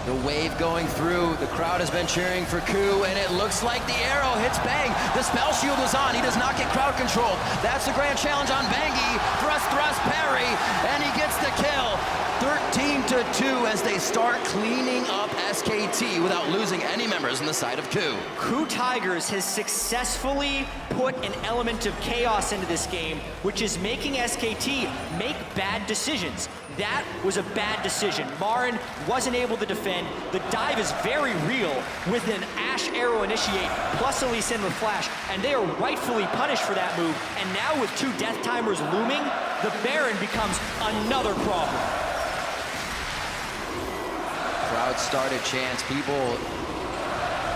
[SPEAKER 7] The wave going through, the crowd has been cheering for KOO, and it looks like the arrow hits Bang. The spell shield was on, he does not get crowd control. That's the grand challenge on Bengi. Thrust, parry, and he gets the kill. to 2 as they start cleaning up SKT without losing any members on the side of KOO.
[SPEAKER 9] KOO Tigers has successfully put an element of chaos into this game, which is making SKT make bad decisions. That was a bad decision. Marin wasn't able to defend. The dive is very real with an Ash Arrow initiate plus a Lee Sin with Flash, and they are rightfully punished for that move. And now with 2 Death Timers looming, the Baron becomes another problem.
[SPEAKER 7] Crowd started chants, people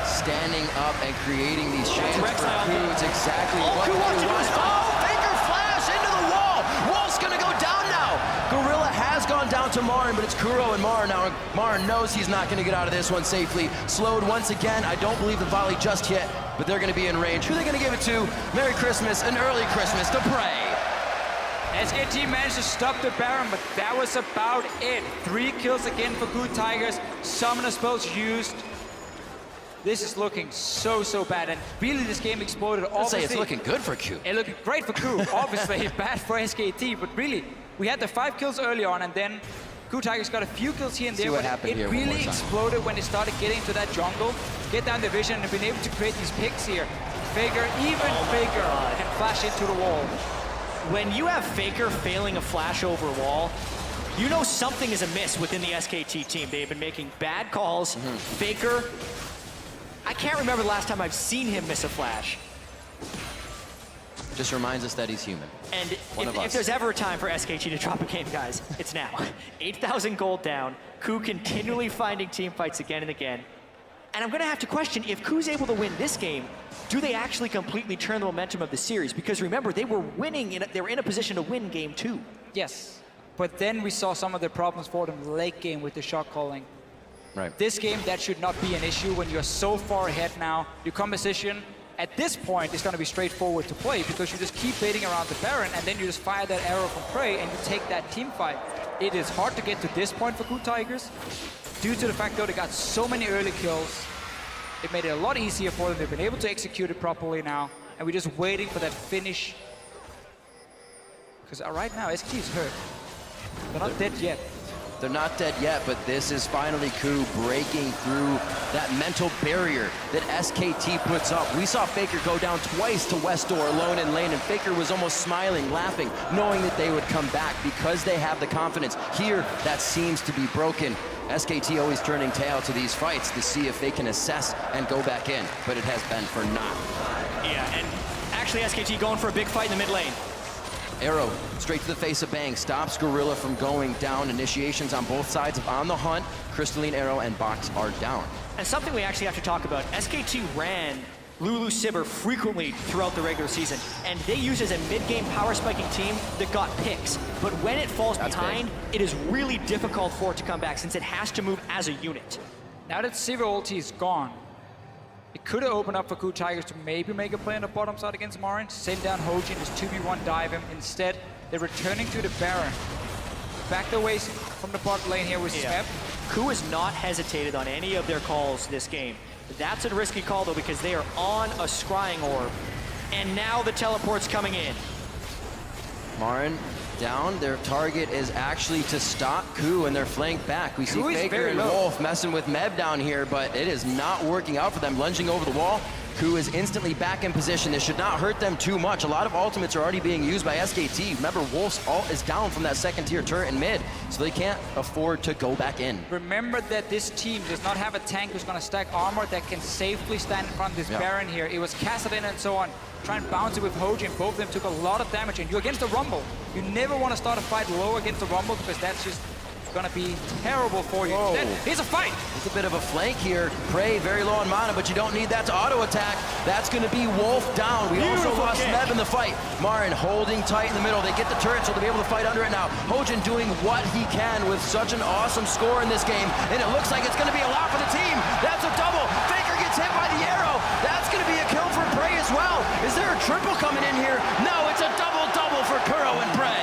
[SPEAKER 7] standing up and creating these chants for KOO. It's exactly what
[SPEAKER 9] KOO wants to do is
[SPEAKER 7] Faker Flash into the wall. Wolf's gonna go down now. Gorilla has gone down to Marin, but it's Kuro and Marin now. Marin knows he's not gonna get out of this one safely. Slowed once again. I don't believe the volley just hit, but they're gonna be in range. Who are they gonna give it to? Merry Christmas, an early Christmas to Prey.
[SPEAKER 8] SKT managed to stop the Baron, but that was about it. 3 kills again for KOO Tigers. Summoner spells used. This is looking so bad, and really this game exploded.
[SPEAKER 7] I'd say it's looking good for KOO.
[SPEAKER 8] It looked great for KOO, obviously bad for SKT, but really, we had the 5 kills early on, and then KOO Tigers got a few kills here and there, but it really exploded when they started getting into that jungle, get down the vision, and been able to create these picks here. Faker, even Faker, can flash into the wall.
[SPEAKER 9] When you have Faker failing a flash over a wall, you know something is amiss within the SKT team. They've been making bad calls. Faker, I can't remember the last time I've seen him miss a flash.
[SPEAKER 7] Just reminds us that he's human.
[SPEAKER 9] And if there's ever a time for SKT to drop a game, guys, it's now. 8,000 gold down, KOO continually finding team fights again and again. And I'm gonna have to question, if KOO's able to win this game, do they actually completely turn the momentum of the series? Because remember, they were winning, they were in a position to win game 2.
[SPEAKER 8] Yes, but then we saw some of the problems for them late game with the shot calling.
[SPEAKER 7] Right.
[SPEAKER 8] This game, that should not be an issue when you're so far ahead now. Your composition, at this point, is gonna be straightforward to play because you just keep baiting around the Baron and then you just fire that arrow from Prey and you take that team fight. It is hard to get to this point for KOO Tigers due to the fact that they got so many early kills. It made it a lot easier for them. They've been able to execute it properly now, and we're just waiting for that finish. Because right now, SKT is hurt. They're not dead yet.
[SPEAKER 7] They're not dead yet, but this is finally KOO breaking through that mental barrier that SKT puts up. We saw Faker go down twice to West Door alone in lane, and Faker was almost smiling, laughing, knowing that they would come back because they have the confidence. Here, that seems to be broken. SKT always turning tail to these fights to see if they can assess and go back in, but it has been for naught.
[SPEAKER 9] Yeah, and actually SKT going for a big fight in the mid lane.
[SPEAKER 7] Arrow straight to the face of Bang, stops Gorilla from going down. Initiations on both sides of On the Hunt. Crystalline Arrow and Box are down.
[SPEAKER 9] And something we actually have to talk about, SKT ran Lulu Sivir frequently throughout the regular season, and they use as a mid-game power spiking team that got picks. But when it falls behind, it is really difficult for it to come back since it has to move as a unit.
[SPEAKER 8] Now that Sivir ulti is gone, it could have opened up for KOO Tigers to maybe make a play on the bottom side against Marin, send down Hojin, just 2v1 dive him. Instead, they're returning to the Baron. Back the ways from the bot lane here with Smeb.
[SPEAKER 9] KOO has not hesitated on any of their calls this game. That's a risky call though because they are on a scrying orb. And now the teleport's coming in.
[SPEAKER 7] Marin down. Their target is actually to stop KOO and their flank back. We see Faker and Wolf messing with Meb down here, but it is not working out for them. Lunging over the wall. KOO is instantly back in position. This should not hurt them too much. A lot of ultimates are already being used by SKT. Remember, Wolf's ult is down from that second tier turret in mid, so they can't afford to go back in.
[SPEAKER 8] Remember that this team does not have a tank who's going to stack armor that can safely stand in front of this Baron here. It was Kassadin and so on. Try and bounce it with Hojin. Both of them took a lot of damage, and you're against the Rumble. You never want to start a fight low against the Rumble because that's just gonna be terrible for you. Here's a fight.
[SPEAKER 7] It's a bit of a flank here. Prey very low on mana, but you don't need that to auto attack. That's gonna be Wolf down. We also lost Meb in the fight. Marin holding tight in the middle. They get the turret, so they'll be able to fight under it now. Hojin doing what he can with such an awesome score in this game, and it looks like it's gonna be a lot for the team. That's a double. Faker gets hit by the arrow. That's gonna be a kill for Prey as well. Is there a triple coming in here? No, it's a double-double for Kuro and Prey.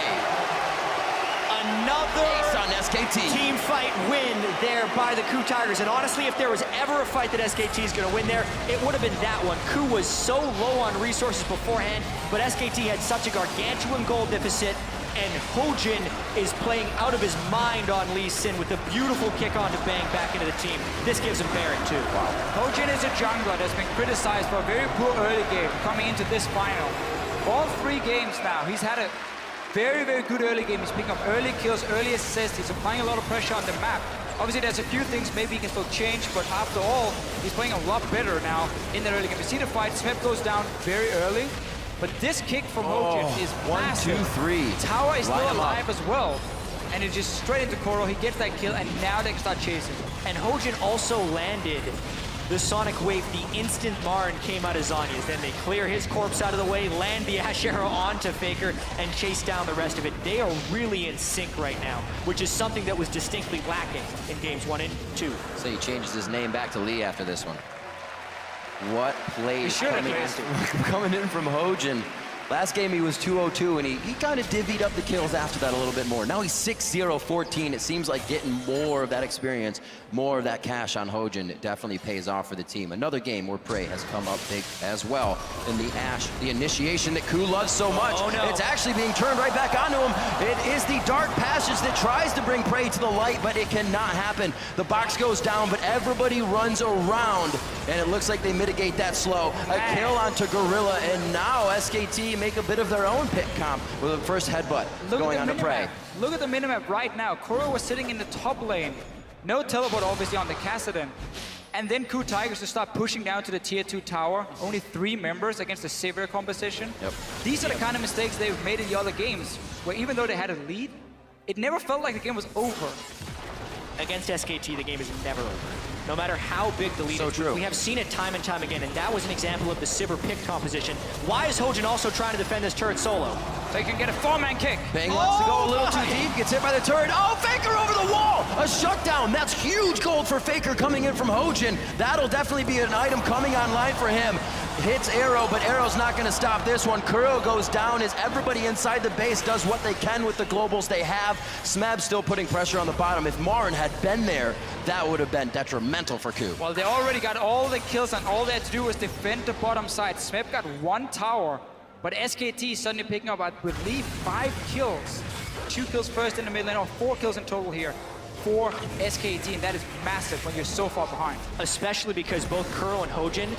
[SPEAKER 9] Another
[SPEAKER 7] ace on SKT.
[SPEAKER 9] Team fight win there by the KOO Tigers. And honestly, if there was ever a fight that SKT is going to win there, it would have been that one. KOO was so low on resources beforehand, but SKT had such a gargantuan gold deficit. and Hojin is playing out of his mind on Lee Sin with a beautiful kick on to bang back into the team. This gives him Baron too. Wow.
[SPEAKER 8] Hojin is a jungler that's been criticized for a very poor early game coming into this final. All 3 games now, he's had a very, very good early game. He's picking up early kills, early assists. He's applying a lot of pressure on the map. Obviously, there's a few things maybe he can still change, but after all, he's playing a lot better now in the early game. You see the fight, Smep goes down very early, but this kick from Hojin is massive.
[SPEAKER 7] 1, 2, 3.
[SPEAKER 8] Tower is
[SPEAKER 7] Line
[SPEAKER 8] still
[SPEAKER 7] him
[SPEAKER 8] alive
[SPEAKER 7] up.
[SPEAKER 8] as well. And it's just straight into KOO. He gets that kill, and now they can start chasing.
[SPEAKER 9] And Hojin also landed the Sonic Wave the instant Marn came out of Zhonya's. Then they clear his corpse out of the way, land the Ash Arrow onto Faker, and chase down the rest of it. They are really in sync right now, which is something that was distinctly lacking in games 1 and 2.
[SPEAKER 7] So he changes his name back to Lee after this one. What plays coming in from Hojin. Last game he was 2-0-2, and he kind of divvied up the kills after that a little bit more. Now he's 6-0-14. It seems like getting more of that experience, more of that cash on Hojin. It definitely pays off for the team. Another game where Prey has come up big as well in the Ashe, the initiation that KOO loves so much.
[SPEAKER 9] Oh, no.
[SPEAKER 7] It's actually being turned right back onto him. It is the Dark Passage that tries to bring Prey to the light, but it cannot happen. The box goes down, but everybody runs around, and it looks like they mitigate that slow. A kill onto Gorilla, and now SKT make a bit of their own pick comp with the first headbutt going on to Prey.
[SPEAKER 8] Look at the minimap right now. KOO was sitting in the top lane. No teleport obviously on the Kassadin. And then KOO Tigers to start pushing down to the tier 2 tower. Only 3 members against the Sivir composition.
[SPEAKER 7] Yep.
[SPEAKER 8] These are the kind of mistakes they've made in the other games, where even though they had a lead, it never felt like the game was over.
[SPEAKER 9] Against SKT, the game is never over. No matter how big the lead
[SPEAKER 7] So
[SPEAKER 9] is.
[SPEAKER 7] true.
[SPEAKER 9] We have seen it time and time again, and that was an example of the Sivir pick composition. Why is Hojin also trying to defend this turret solo?
[SPEAKER 8] So you can get a 4-man kick.
[SPEAKER 7] Bang wants to go a little too deep, gets hit by the turret. Oh, Faker over the wall! A shutdown. That's huge gold for Faker coming in from Hojin. That'll definitely be an item coming online for him. Hits Arrow, but Arrow's not going to stop this one. KOO goes down as everybody inside the base does what they can with the globals they have. Smab still putting pressure on the bottom. If Marn had been there, that would have been detrimental for KOO.
[SPEAKER 8] Well, they already got all the kills, and all they had to do was defend the bottom side. Smep got 1 tower, but SKT suddenly picking up, I believe, 5 kills. 2 kills first in the mid lane, or 4 kills in total here for SKT, and that is massive when you're so far behind.
[SPEAKER 9] Especially because both KOO and Hojin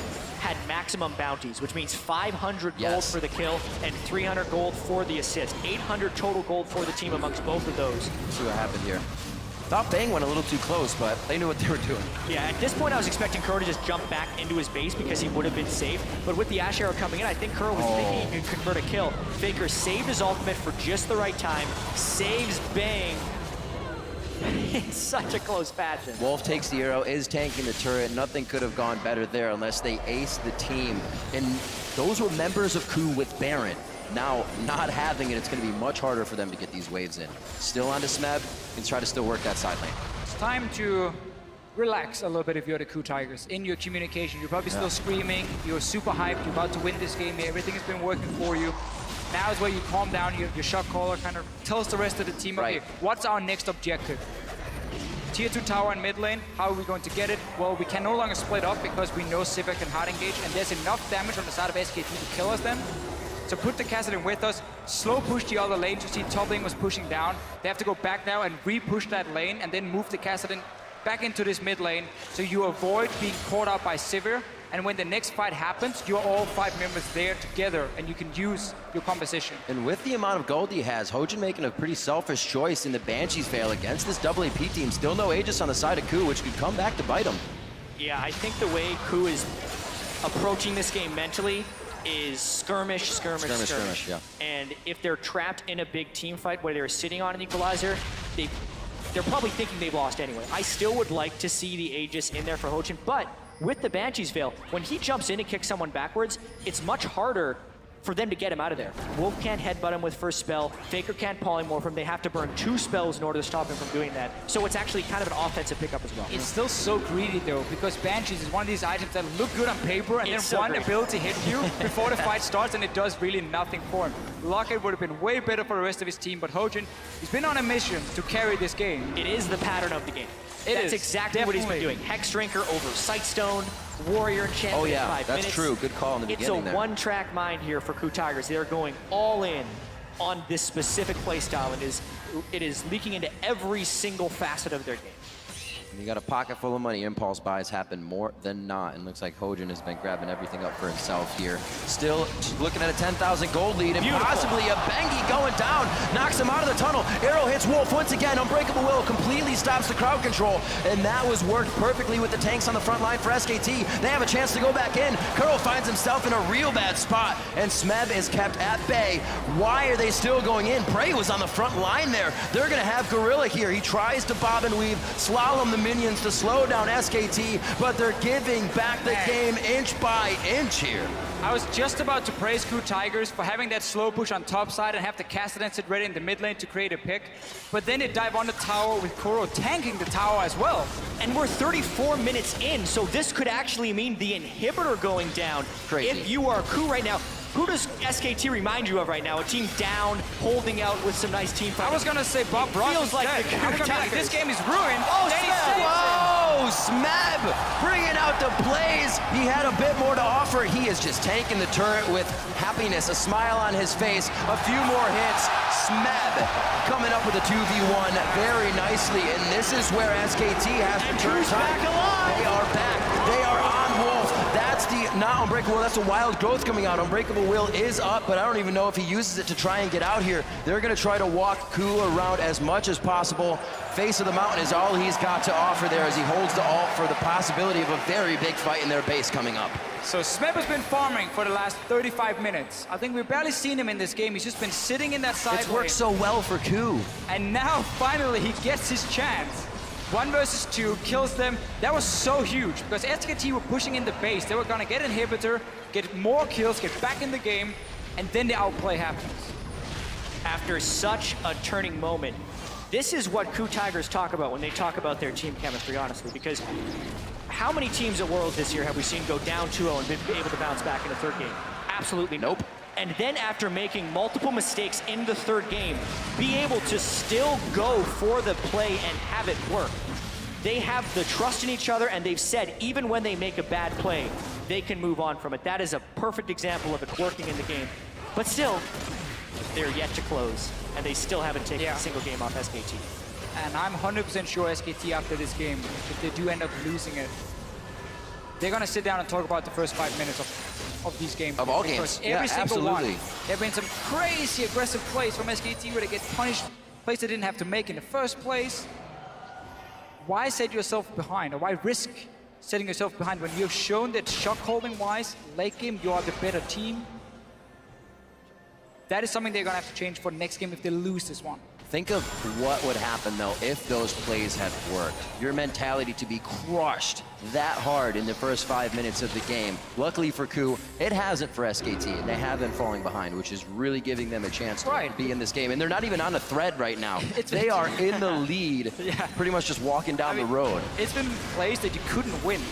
[SPEAKER 9] had maximum bounties, which means 500 gold for the kill and 300 gold for the assist. 800 total gold for the team amongst both of those.
[SPEAKER 7] Let's see what happened here. Thought Bang went a little too close, but they knew what they were doing.
[SPEAKER 9] Yeah, at this point I was expecting KOO to just jump back into his base because he would have been safe. But with the Ash Arrow coming in, I think KOO was thinking he could convert a kill. Faker saved his ultimate for just the right time, saves Bang. It's such a close fashion.
[SPEAKER 7] Wolf takes the arrow, is tanking the turret. Nothing could have gone better there unless they aced the team. And those were members of KOO with Baron. Now, not having it, it's going to be much harder for them to get these waves in. Still onto Smeb, and try to still work that side lane.
[SPEAKER 8] It's time to relax a little bit if you're the KOO Tigers. In your communication, you're probably still screaming, you're super hyped, you're about to win this game, everything has been working for you. Now is where you calm down, your shot caller kind of tells the rest of the team, okay, what's our next objective? Tier 2 tower and mid lane, how are we going to get it? Well, we can no longer split up because we know Sivir can hard engage, and there's enough damage on the side of SKT to kill us then. So put the Kassadin with us, slow push the other lane. You see top lane was pushing down. They have to go back now and re-push that lane and then move the Kassadin back into this mid lane so you avoid being caught out by Sivir. And when the next fight happens, you're all 5 members there together and you can use your composition.
[SPEAKER 7] And with the amount of gold he has, Hojin making a pretty selfish choice in the Banshees Veil against this double AP team. Still no Aegis on the side of KOO, which could come back to bite him.
[SPEAKER 9] Yeah, I think the way KOO is approaching this game mentally is skirmish.
[SPEAKER 7] Yeah.
[SPEAKER 9] And if they're trapped in a big team fight where they're sitting on an equalizer, they're probably thinking they've lost anyway. I still would like to see the Aegis in there for Hojin, but with the Banshee's Veil, when he jumps in and kicks someone backwards, it's much harder for them to get him out of there. Wolf can't headbutt him with first spell. Faker can't polymorph him. They have to burn 2 spells in order to stop him from doing that. So it's actually kind of an offensive pickup as well.
[SPEAKER 8] It's still so greedy though, because Banshees is one of these items that look good on paper and
[SPEAKER 9] It's
[SPEAKER 8] then
[SPEAKER 9] so
[SPEAKER 8] one
[SPEAKER 9] great.
[SPEAKER 8] ability hit you before the fight starts and it does really nothing for him. Lockett would have been way better for the rest of his team, but Hojin, he's been on a mission to carry this game.
[SPEAKER 9] It is the pattern of the game. That's exactly what he's been doing. Hex Drinker over Sightstone, Warrior Enchantment in 5 minutes.
[SPEAKER 7] That's true. Good call in the beginning
[SPEAKER 9] It's a
[SPEAKER 7] there.
[SPEAKER 9] one-track mind here for KOO Tigers. They're going all in on this specific play style, and it is leaking into every single facet of their game.
[SPEAKER 7] You got a pocket full of money. Impulse buys happen more than not. And looks like Hojin has been grabbing everything up for himself here. Still looking at a 10,000 gold lead and possibly a Bengi going down. Knocks him out of the tunnel. Arrow hits Wolf once again. Unbreakable Will completely stops the crowd control. And that was worked perfectly with the tanks on the front line for SKT. They have a chance to go back in. Kuro finds himself in a real bad spot. And Smeb is kept at bay. Why are they still going in? Prey was on the front line there. They're going to have Gorilla here. He tries to bob and weave, slalom the minions to slow down SKT, but they're giving back the game inch by inch here.
[SPEAKER 8] I was just about to praise KOO Tigers for having that slow push on top side and have the Castellan sit ready in the mid lane to create a pick, but then they dive on the tower with Kuro tanking the tower as well.
[SPEAKER 9] And we're 34 minutes in, so this could actually mean the inhibitor going down.
[SPEAKER 7] Crazy.
[SPEAKER 9] If you are KOO right now, who does SKT remind you of right now? A team down, holding out with some nice team fighting.
[SPEAKER 8] I was gonna say Bob Ross
[SPEAKER 9] Feels like
[SPEAKER 8] instead.
[SPEAKER 9] the
[SPEAKER 8] I was gonna be like,
[SPEAKER 9] Tigers.
[SPEAKER 8] this game is ruined.
[SPEAKER 9] Oh,
[SPEAKER 8] Then he
[SPEAKER 9] Smeb!
[SPEAKER 8] saves it.
[SPEAKER 7] Whoa, Smeb bringing out the plays. He had a bit more to offer. He is just tanking the turret with happiness, a smile on his face, a few more hits. Smeb coming up with a 2v1 very nicely, and this is where SKT has to turn
[SPEAKER 9] KOO's back alive.
[SPEAKER 7] They are back. They are on Wolf. That's the, not Unbreakable Will, that's a Wild Growth coming out. Unbreakable Will is up, but I don't even know if he uses it to try and get out here. They're gonna try to walk KOO around as much as possible. Face of the mountain is all he's got to offer there as he holds the ult for the possibility of a very big fight in their base coming up.
[SPEAKER 8] So Smeb has been farming for the last 35 minutes. I think we've barely seen him in this game. He's just been sitting in that side
[SPEAKER 7] It's worked
[SPEAKER 8] lane.
[SPEAKER 7] so well for KOO.
[SPEAKER 8] And now finally he gets his chance. 1 versus 2, kills them. That was so huge because SKT were pushing in the base. They were gonna get inhibitor, get more kills, get back in the game, and then the outplay happens.
[SPEAKER 9] After such a turning moment, this is what KOO Tigers talk about when they talk about their team chemistry, honestly, because how many teams at Worlds this year have we seen go down 2-0 and been able to bounce back in the third game? Absolutely nope. And then after making multiple mistakes in the third game, be able to still go for the play and have it work. They have the trust in each other, and they've said even when they make a bad play, they can move on from it. That is a perfect example of it working in the game. But still, they're yet to close, and they still haven't taken a single game off SKT.
[SPEAKER 8] And I'm 100% sure SKT after this game, if they do end up losing it, they're gonna sit down and talk about the first 5 minutes of these games.
[SPEAKER 7] Of all
[SPEAKER 8] Because
[SPEAKER 7] games,
[SPEAKER 8] every
[SPEAKER 7] yeah,
[SPEAKER 8] single
[SPEAKER 7] absolutely.
[SPEAKER 8] one. There have been some crazy aggressive plays from SKT where they get punished, plays they didn't have to make in the first place. Why set yourself behind, or why risk setting yourself behind when you've shown that shot holding wise, late game, you are the better team? That is something they're gonna have to change for the next game if they lose this one.
[SPEAKER 7] Think of what would happen, though, if those plays had worked. Your mentality to be crushed that hard in the first 5 minutes of the game. Luckily for KOO, it hasn't for SKT, and they have been falling behind, which is really giving them a chance to be in this game. And they're not even on a thread right now. They are in the lead, pretty much just walking down the road.
[SPEAKER 8] It's been plays that you couldn't win.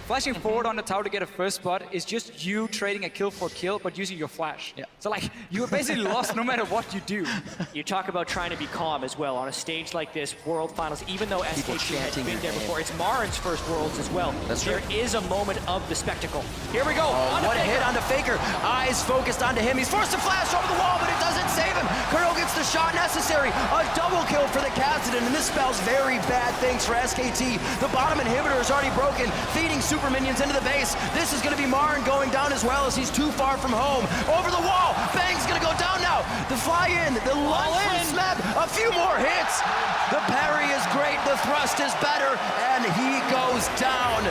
[SPEAKER 8] Flashing forward on the tower to get a first spot is just you trading a kill for kill, but using your flash. So like, you're basically lost no matter what you do.
[SPEAKER 9] You talk about trying to be calm as well on a stage like this, World Finals, even though SKT has been there before. It's Marin's first Worlds as well.
[SPEAKER 7] That's true.
[SPEAKER 9] There is a moment of the spectacle. Here we go.
[SPEAKER 7] Oh, what a hit on the Faker. Eyes focused onto him. He's forced to flash over the wall, but it doesn't save him. Kuro gets the shot necessary. A double kill for the Cassidy, and this spells very bad things for SKT. The bottom inhibitor is already broken, feeding super minions into the base. This is going to be Marin going down as well as he's too far from home. Over the wall. Bang's going to go down now. The fly in. The lunge from Smeb. A few more hits. The parry is great. The thrust is better. And he goes down.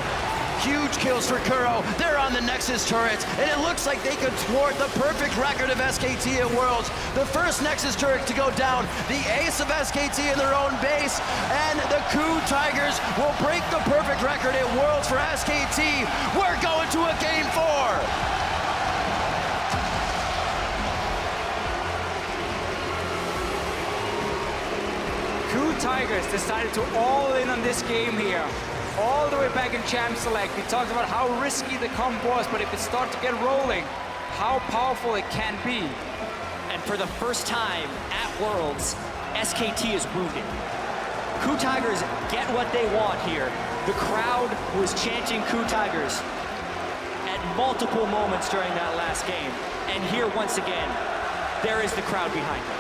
[SPEAKER 7] Huge kills for Kuro. They're on the Nexus turret, and it looks like they could thwart the perfect record of SKT at Worlds. The first Nexus turret to go down, the ace of SKT in their own base, and the KOO Tigers will break the perfect record at Worlds for SKT. We're going to a Game 4.
[SPEAKER 8] KOO Tigers decided to all in on this game here. All the way back in Champ Select, we talked about how risky the comp was, but if it starts to get rolling, how powerful it can be.
[SPEAKER 9] And for the first time at Worlds, SKT is wounded. KOO Tigers get what they want here. The crowd was chanting KOO Tigers at multiple moments during that last game. And here once again, there is the crowd behind them.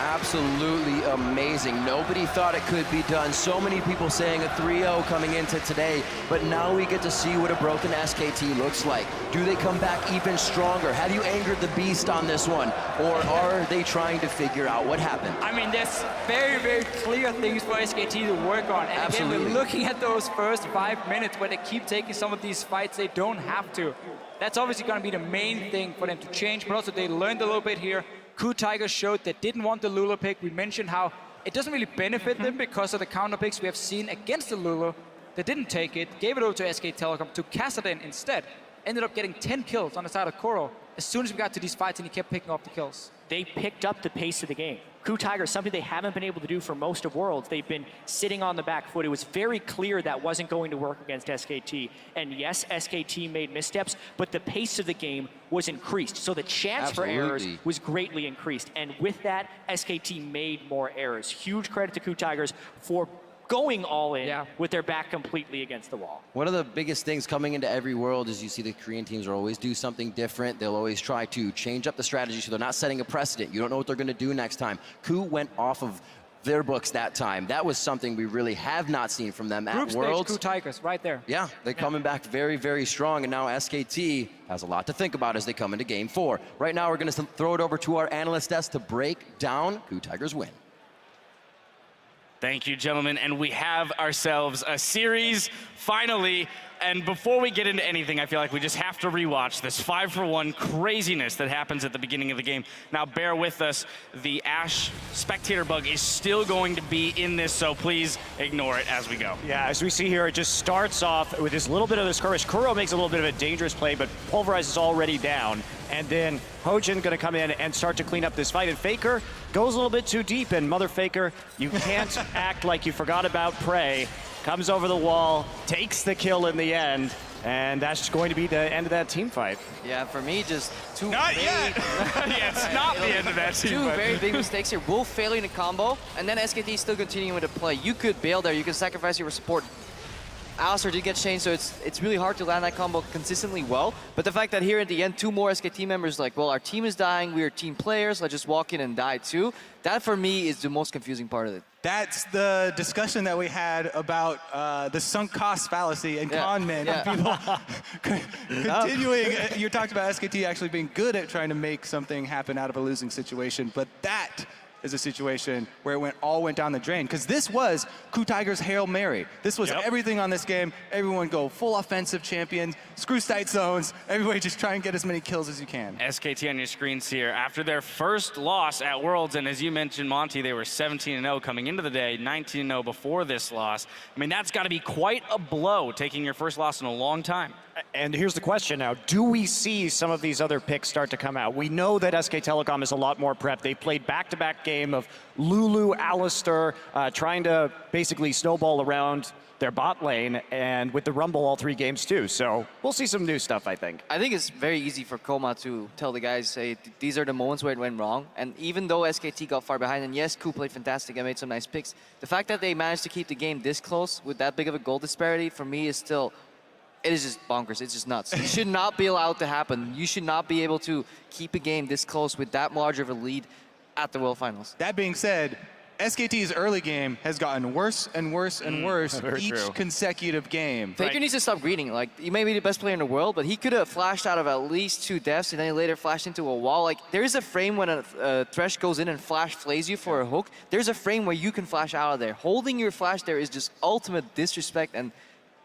[SPEAKER 7] Absolutely amazing. Nobody thought it could be done. So many people saying a 3-0 coming into today, but now we get to see what a broken SKT looks like. Do they come back even stronger? Have you angered the beast on this one? Or are they trying to figure out what happened?
[SPEAKER 8] I mean, there's very, very clear things for SKT to work on. And
[SPEAKER 7] Absolutely.
[SPEAKER 8] again, we're looking at those first 5 minutes where they keep taking some of these fights they don't have to. That's obviously going to be the main thing for them to change, but also they learned a little bit here. KOO Tigers showed they didn't want the Lulu pick. We mentioned how it doesn't really benefit them because of the counter picks we have seen against the Lulu. They didn't take it, gave it over to SK Telecom, to Kassadin instead. Ended up getting 10 kills on the side of KOO as soon as we got to these fights, and he kept picking up the kills.
[SPEAKER 9] They picked up the pace of the game. KOO Tigers, something they haven't been able to do for most of Worlds. They've been sitting on the back foot. It was very clear that wasn't going to work against SKT. And yes, SKT made missteps, but the pace of the game was increased. So the chance for errors was greatly increased. And with that, SKT made more errors. Huge credit to KOO Tigers for going all in with their back completely against the wall.
[SPEAKER 7] One of the biggest things coming into every world is you see the Korean teams will always do something different. They'll always try to change up the strategy so they're not setting a precedent. You don't know what they're going to do next time. KOO went off of their books that time. That was something we really have not seen from them at
[SPEAKER 8] Group
[SPEAKER 7] Worlds.
[SPEAKER 8] stage KOO Tigers, right there.
[SPEAKER 7] Yeah, they're coming back very, very strong, and now SKT has a lot to think about as they come into Game 4. Right now, we're going to throw it over to our analyst desk to break down KOO Tigers' win.
[SPEAKER 1] Thank you, gentlemen, and we have ourselves a series, finally. And before we get into anything, I feel like we just have to rewatch this 5-for-1 craziness that happens at the beginning of the game. Now, bear with us. The Ashe spectator bug is still going to be in this, so please ignore it as we go.
[SPEAKER 3] Yeah, as we see here, it just starts off with this little bit of the skirmish. KOO makes a little bit of a dangerous play, but Pulverize is already down. And then Hojin going to come in and start to clean up this fight. And Faker goes a little bit too deep. And Mother Faker, you can't act like you forgot about Prey. Comes over the wall, takes the kill in the end. And that's going to be the end of that team fight.
[SPEAKER 4] Yeah, for me, just two
[SPEAKER 1] Not
[SPEAKER 4] very,
[SPEAKER 1] yet! Yeah, it's not the end of that team
[SPEAKER 4] two
[SPEAKER 1] fight.
[SPEAKER 4] very big mistakes here. Wolf failing the combo, and then SKT still continuing with the play. You could bail there, you could sacrifice your support. Alistar did get changed, so it's really hard to land that combo consistently well. But the fact that here at the end, two more SKT members like, well, our team is dying, we're team players, let's just walk in and die too. That for me is the most confusing part of it.
[SPEAKER 2] That's the discussion that we had about the sunk cost fallacy and con men. People continuing, you talked about SKT actually being good at trying to make something happen out of a losing situation, but that is a situation where it all went down the drain. Because this was KOO Tigers' Hail Mary. This was everything on this game. Everyone go full offensive champion, screw sight zones, everybody just try and get as many kills as you can.
[SPEAKER 1] SKT on your screens here. After their first loss at Worlds, and as you mentioned, Monty, they were 17-0 coming into the day, 19-0 before this loss. I mean, that's got to be quite a blow, taking your first loss in a long time.
[SPEAKER 3] And here's the question now. Do we see some of these other picks start to come out? We know that SK Telecom is a lot more prep. They played back-to-back game of Lulu, Alistar, trying to basically snowball around their bot lane, and with the Rumble all 3 games too. So we'll see some new stuff, I think.
[SPEAKER 4] I think it's very easy for Koma to tell the guys, say, these are the moments where it went wrong. And even though SKT got far behind, and yes, KOO played fantastic and made some nice picks, the fact that they managed to keep the game this close with that big of a goal disparity, for me, is still, it is just bonkers. It's just nuts. It should not be allowed to happen. You should not be able to keep a game this close with that large of a lead at the World Finals.
[SPEAKER 2] That being said, SKT's early game has gotten worse and worse and worse each consecutive game.
[SPEAKER 4] Faker needs to stop greeting. Like, he may be the best player in the world, but he could have flashed out of at least 2 deaths and then he later flashed into a wall. Like, there's a frame when a Thresh goes in and flash flays you for a hook. There's a frame where you can flash out of there. Holding your flash there is just ultimate disrespect, and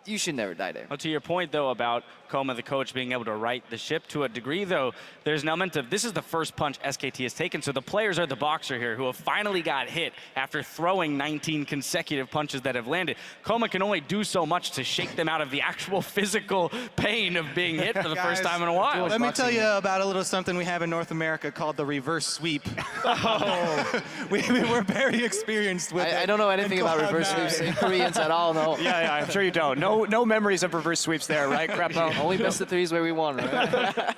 [SPEAKER 4] you should never die there.
[SPEAKER 1] Well, to your point, though, about Koma, the coach, being able to right the ship to a degree, though, there's an element of this is the first punch SKT has taken, so the players are the boxer here who have finally got hit after throwing 19 consecutive punches that have landed. Koma can only do so much to shake them out of the actual physical pain of being hit for the first time in a while.
[SPEAKER 2] Let me tell you about a little something we have in North America called the reverse sweep. We're very experienced with it.
[SPEAKER 4] I don't know anything about reverse sweeps in Koreans at all, no.
[SPEAKER 3] Yeah, I'm sure you don't. No no memories of reverse sweeps there, right, Crapo?
[SPEAKER 4] Only best of threes where we won, right?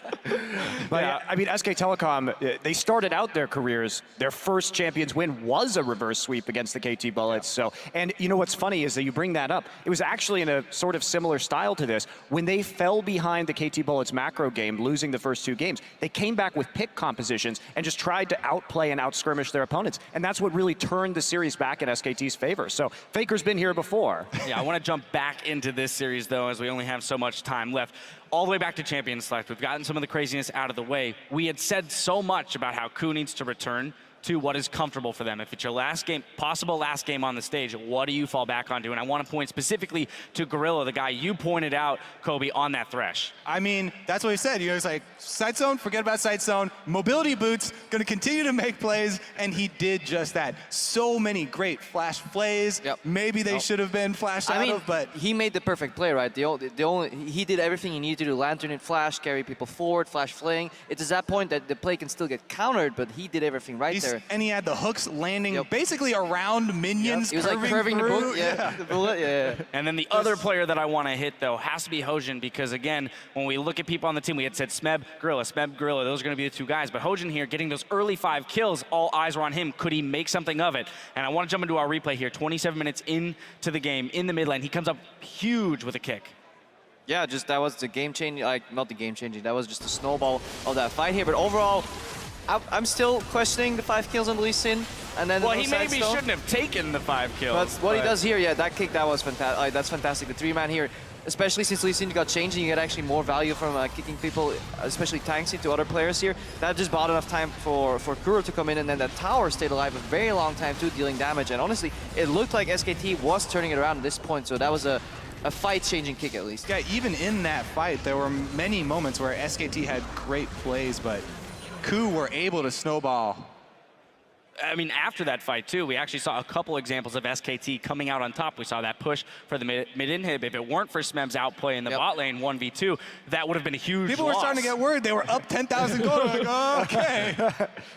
[SPEAKER 3] But yeah, I mean, SK Telecom, they started out their careers, their first Champions win was a reverse sweep against the KT Bullets. So, and you know what's funny is that you bring that up. It was actually in a sort of similar style to this. When they fell behind the KT Bullets macro game, losing the first 2 games, they came back with pick compositions and just tried to outplay and outskirmish their opponents. And that's what really turned the series back in SKT's favor. So Faker's been here before.
[SPEAKER 1] Yeah, I want to jump back into this series, though, as we only have so much time left. All the way back to Champions Select. We've gotten some of the craziness out of the way. We had said so much about how KOO needs to return to what is comfortable for them. If it's your last game, possible last game on the stage, what do you fall back onto? And I want to point specifically to Gorilla, the guy you pointed out, Kobe, on that thresh.
[SPEAKER 2] I mean, that's what he said. It's like, side zone, forget about side zone. Mobility boots, going to continue to make plays, and he did just that. So many great flash plays.
[SPEAKER 4] Yep.
[SPEAKER 2] Maybe they should have been flashed out of, but...
[SPEAKER 4] he made the perfect play, right? He did everything he needed to do. Lantern it, flash, carry people forward, flash flaying. It's at that point that the play can still get countered, but he did everything right there.
[SPEAKER 2] And he had the hooks landing basically around minions.
[SPEAKER 4] He was like curving
[SPEAKER 2] through.
[SPEAKER 4] the boot, the bullet, yeah.
[SPEAKER 1] And then the other player that I want to hit, though, has to be Hojin, because, again, when we look at people on the team, we had said Smeb, Gorilla, those are going to be the 2 guys. But Hojin here, getting those early 5 kills, all eyes were on him. Could he make something of it? And I want to jump into our replay here. 27 minutes into the game, in the mid lane. He comes up huge with a kick.
[SPEAKER 4] Yeah, just that was the game-changing, like, not the game-changing, that was just the snowball of that fight here. But overall, I'm still questioning the 5 kills on Lee Sin. And then
[SPEAKER 1] well, he maybe shouldn't have taken the 5 kills.
[SPEAKER 4] But what he does here, yeah, that kick, that was fantastic. That's fantastic. The 3-man here, especially since Lee Sin got changed, and you get actually more value from kicking people, especially tanks into other players here. That just bought enough time for Kuro to come in, and then that tower stayed alive a very long time too, dealing damage. And honestly, it looked like SKT was turning it around at this point, so that was a fight-changing kick at least.
[SPEAKER 2] Yeah, even in that fight, there were many moments where SKT had great plays, but KOO were able to snowball.
[SPEAKER 1] I mean, after that fight, too, we actually saw a couple examples of SKT coming out on top. We saw that push for the mid-inhib. If it weren't for Smeb's outplay in the bot lane 1v2, that would have been a huge
[SPEAKER 2] People
[SPEAKER 1] loss.
[SPEAKER 2] were starting to get worried. They were up 10,000 gold. Like, oh, okay.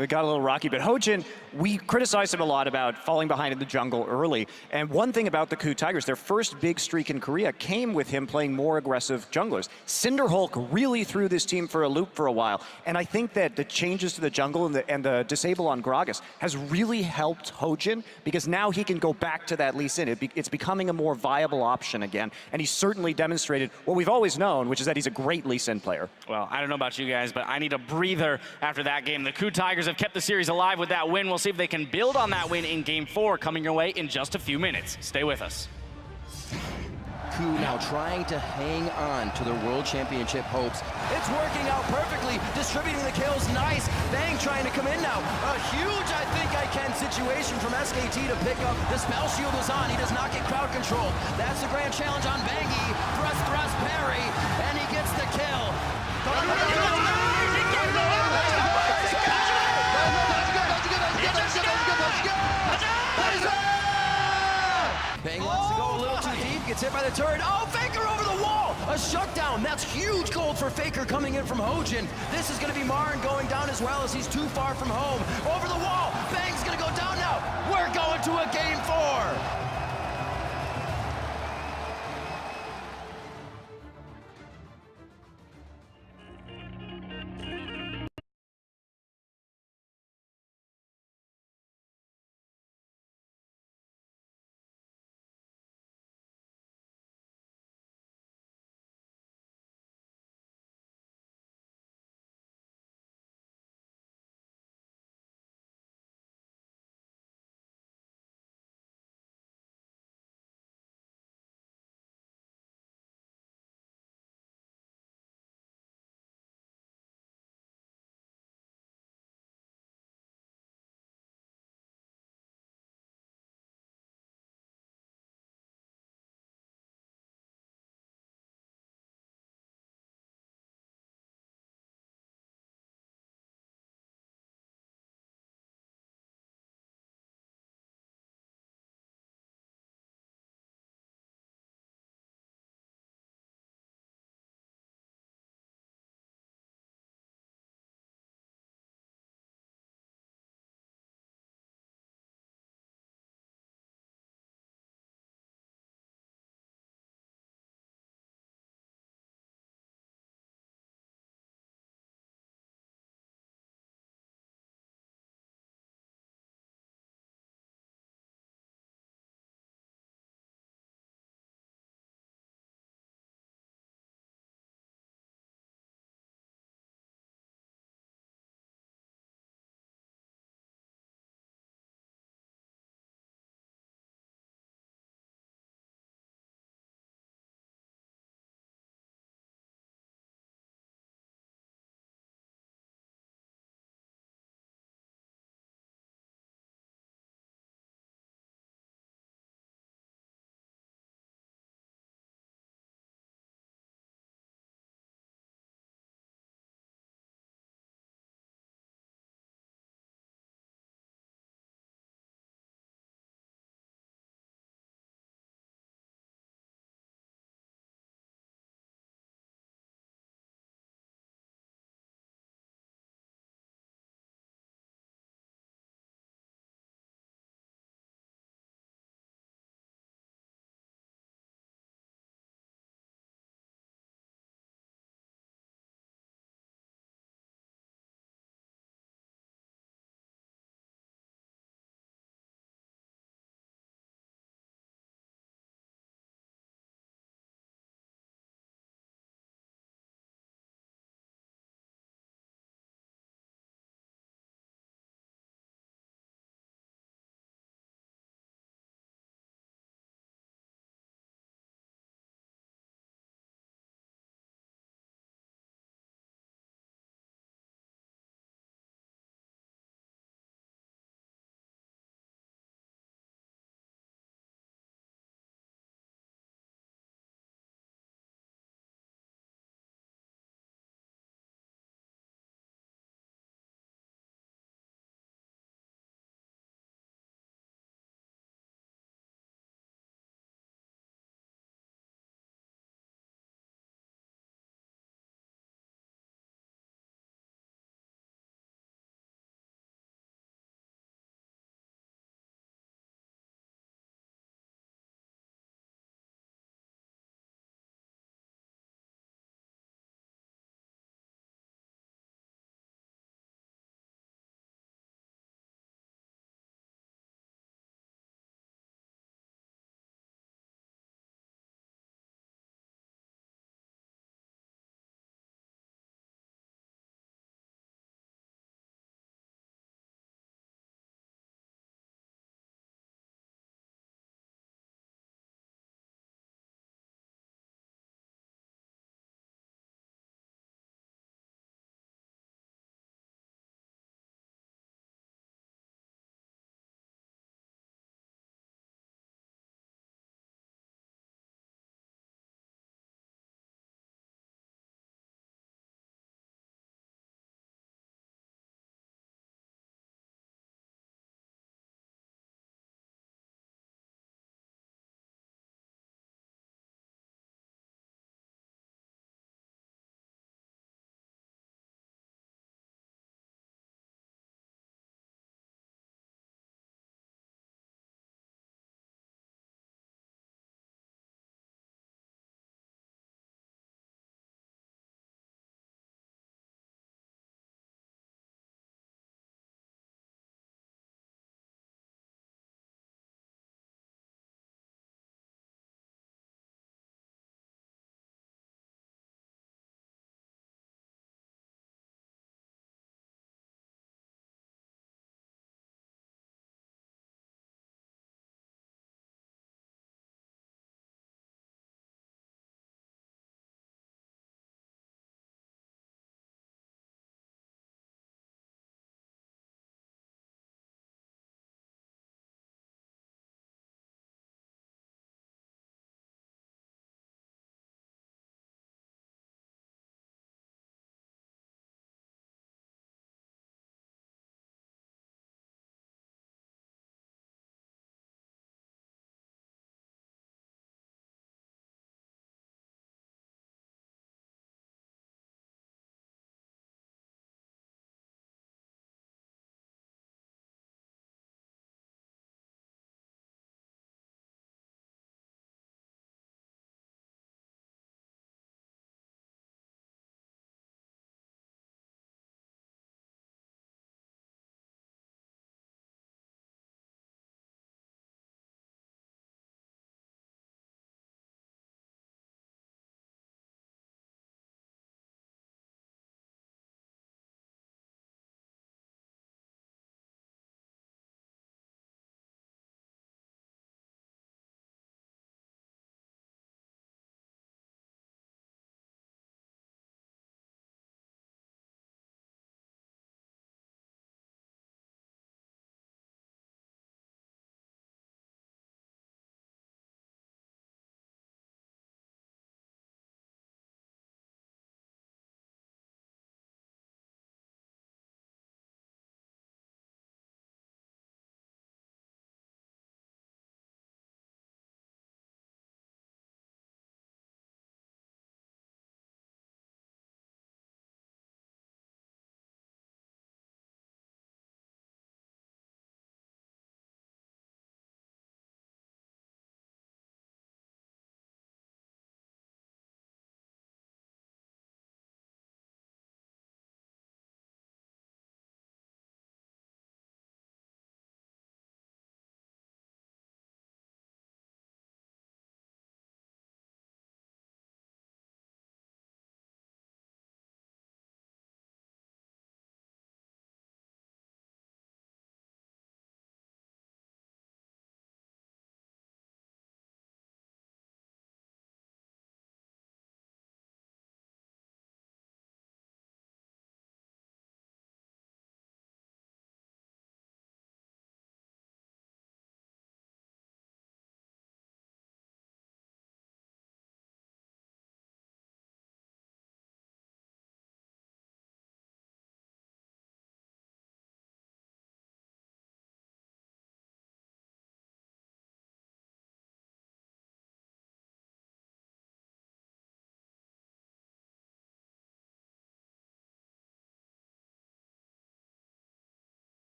[SPEAKER 3] It got a little rocky, but Hojin, we criticized him a lot about falling behind in the jungle early. And one thing about the KOO Tigers, their first big streak in Korea came with him playing more aggressive junglers. Cinderhulk really threw this team for a loop for a while. And I think that the changes to the jungle and the disable on Gragas has really helped Hojin, because now he can go back to that Lee Sin. It's becoming a more viable option again. And he's certainly demonstrated what we've always known, which is that he's a great Lee Sin player.
[SPEAKER 1] Well, I don't know about you guys, but I need a breather after that game. The KOO Tigers have kept the series alive with that win. We'll see if they can build on that win in Game 4, coming your way in just a few minutes. Stay with us.
[SPEAKER 7] KOO now trying to hang on to their World Championship hopes. It's working out perfectly, distributing the kills, nice. Bang trying to come in now. A huge I think I can situation from SKT to pick up. The spell shield is on, he does not get crowd control. That's the grand challenge on Bangy. Thrust, parry, and he gets the kill. Bang wants to go a little too deep, gets hit by the turret. Oh, Faker over the wall! A shutdown, that's huge gold for Faker coming in from Hojin. This is gonna be Marin going down as well as he's too far from home. Over the wall, Bang's gonna go down now. We're going to a Game 4.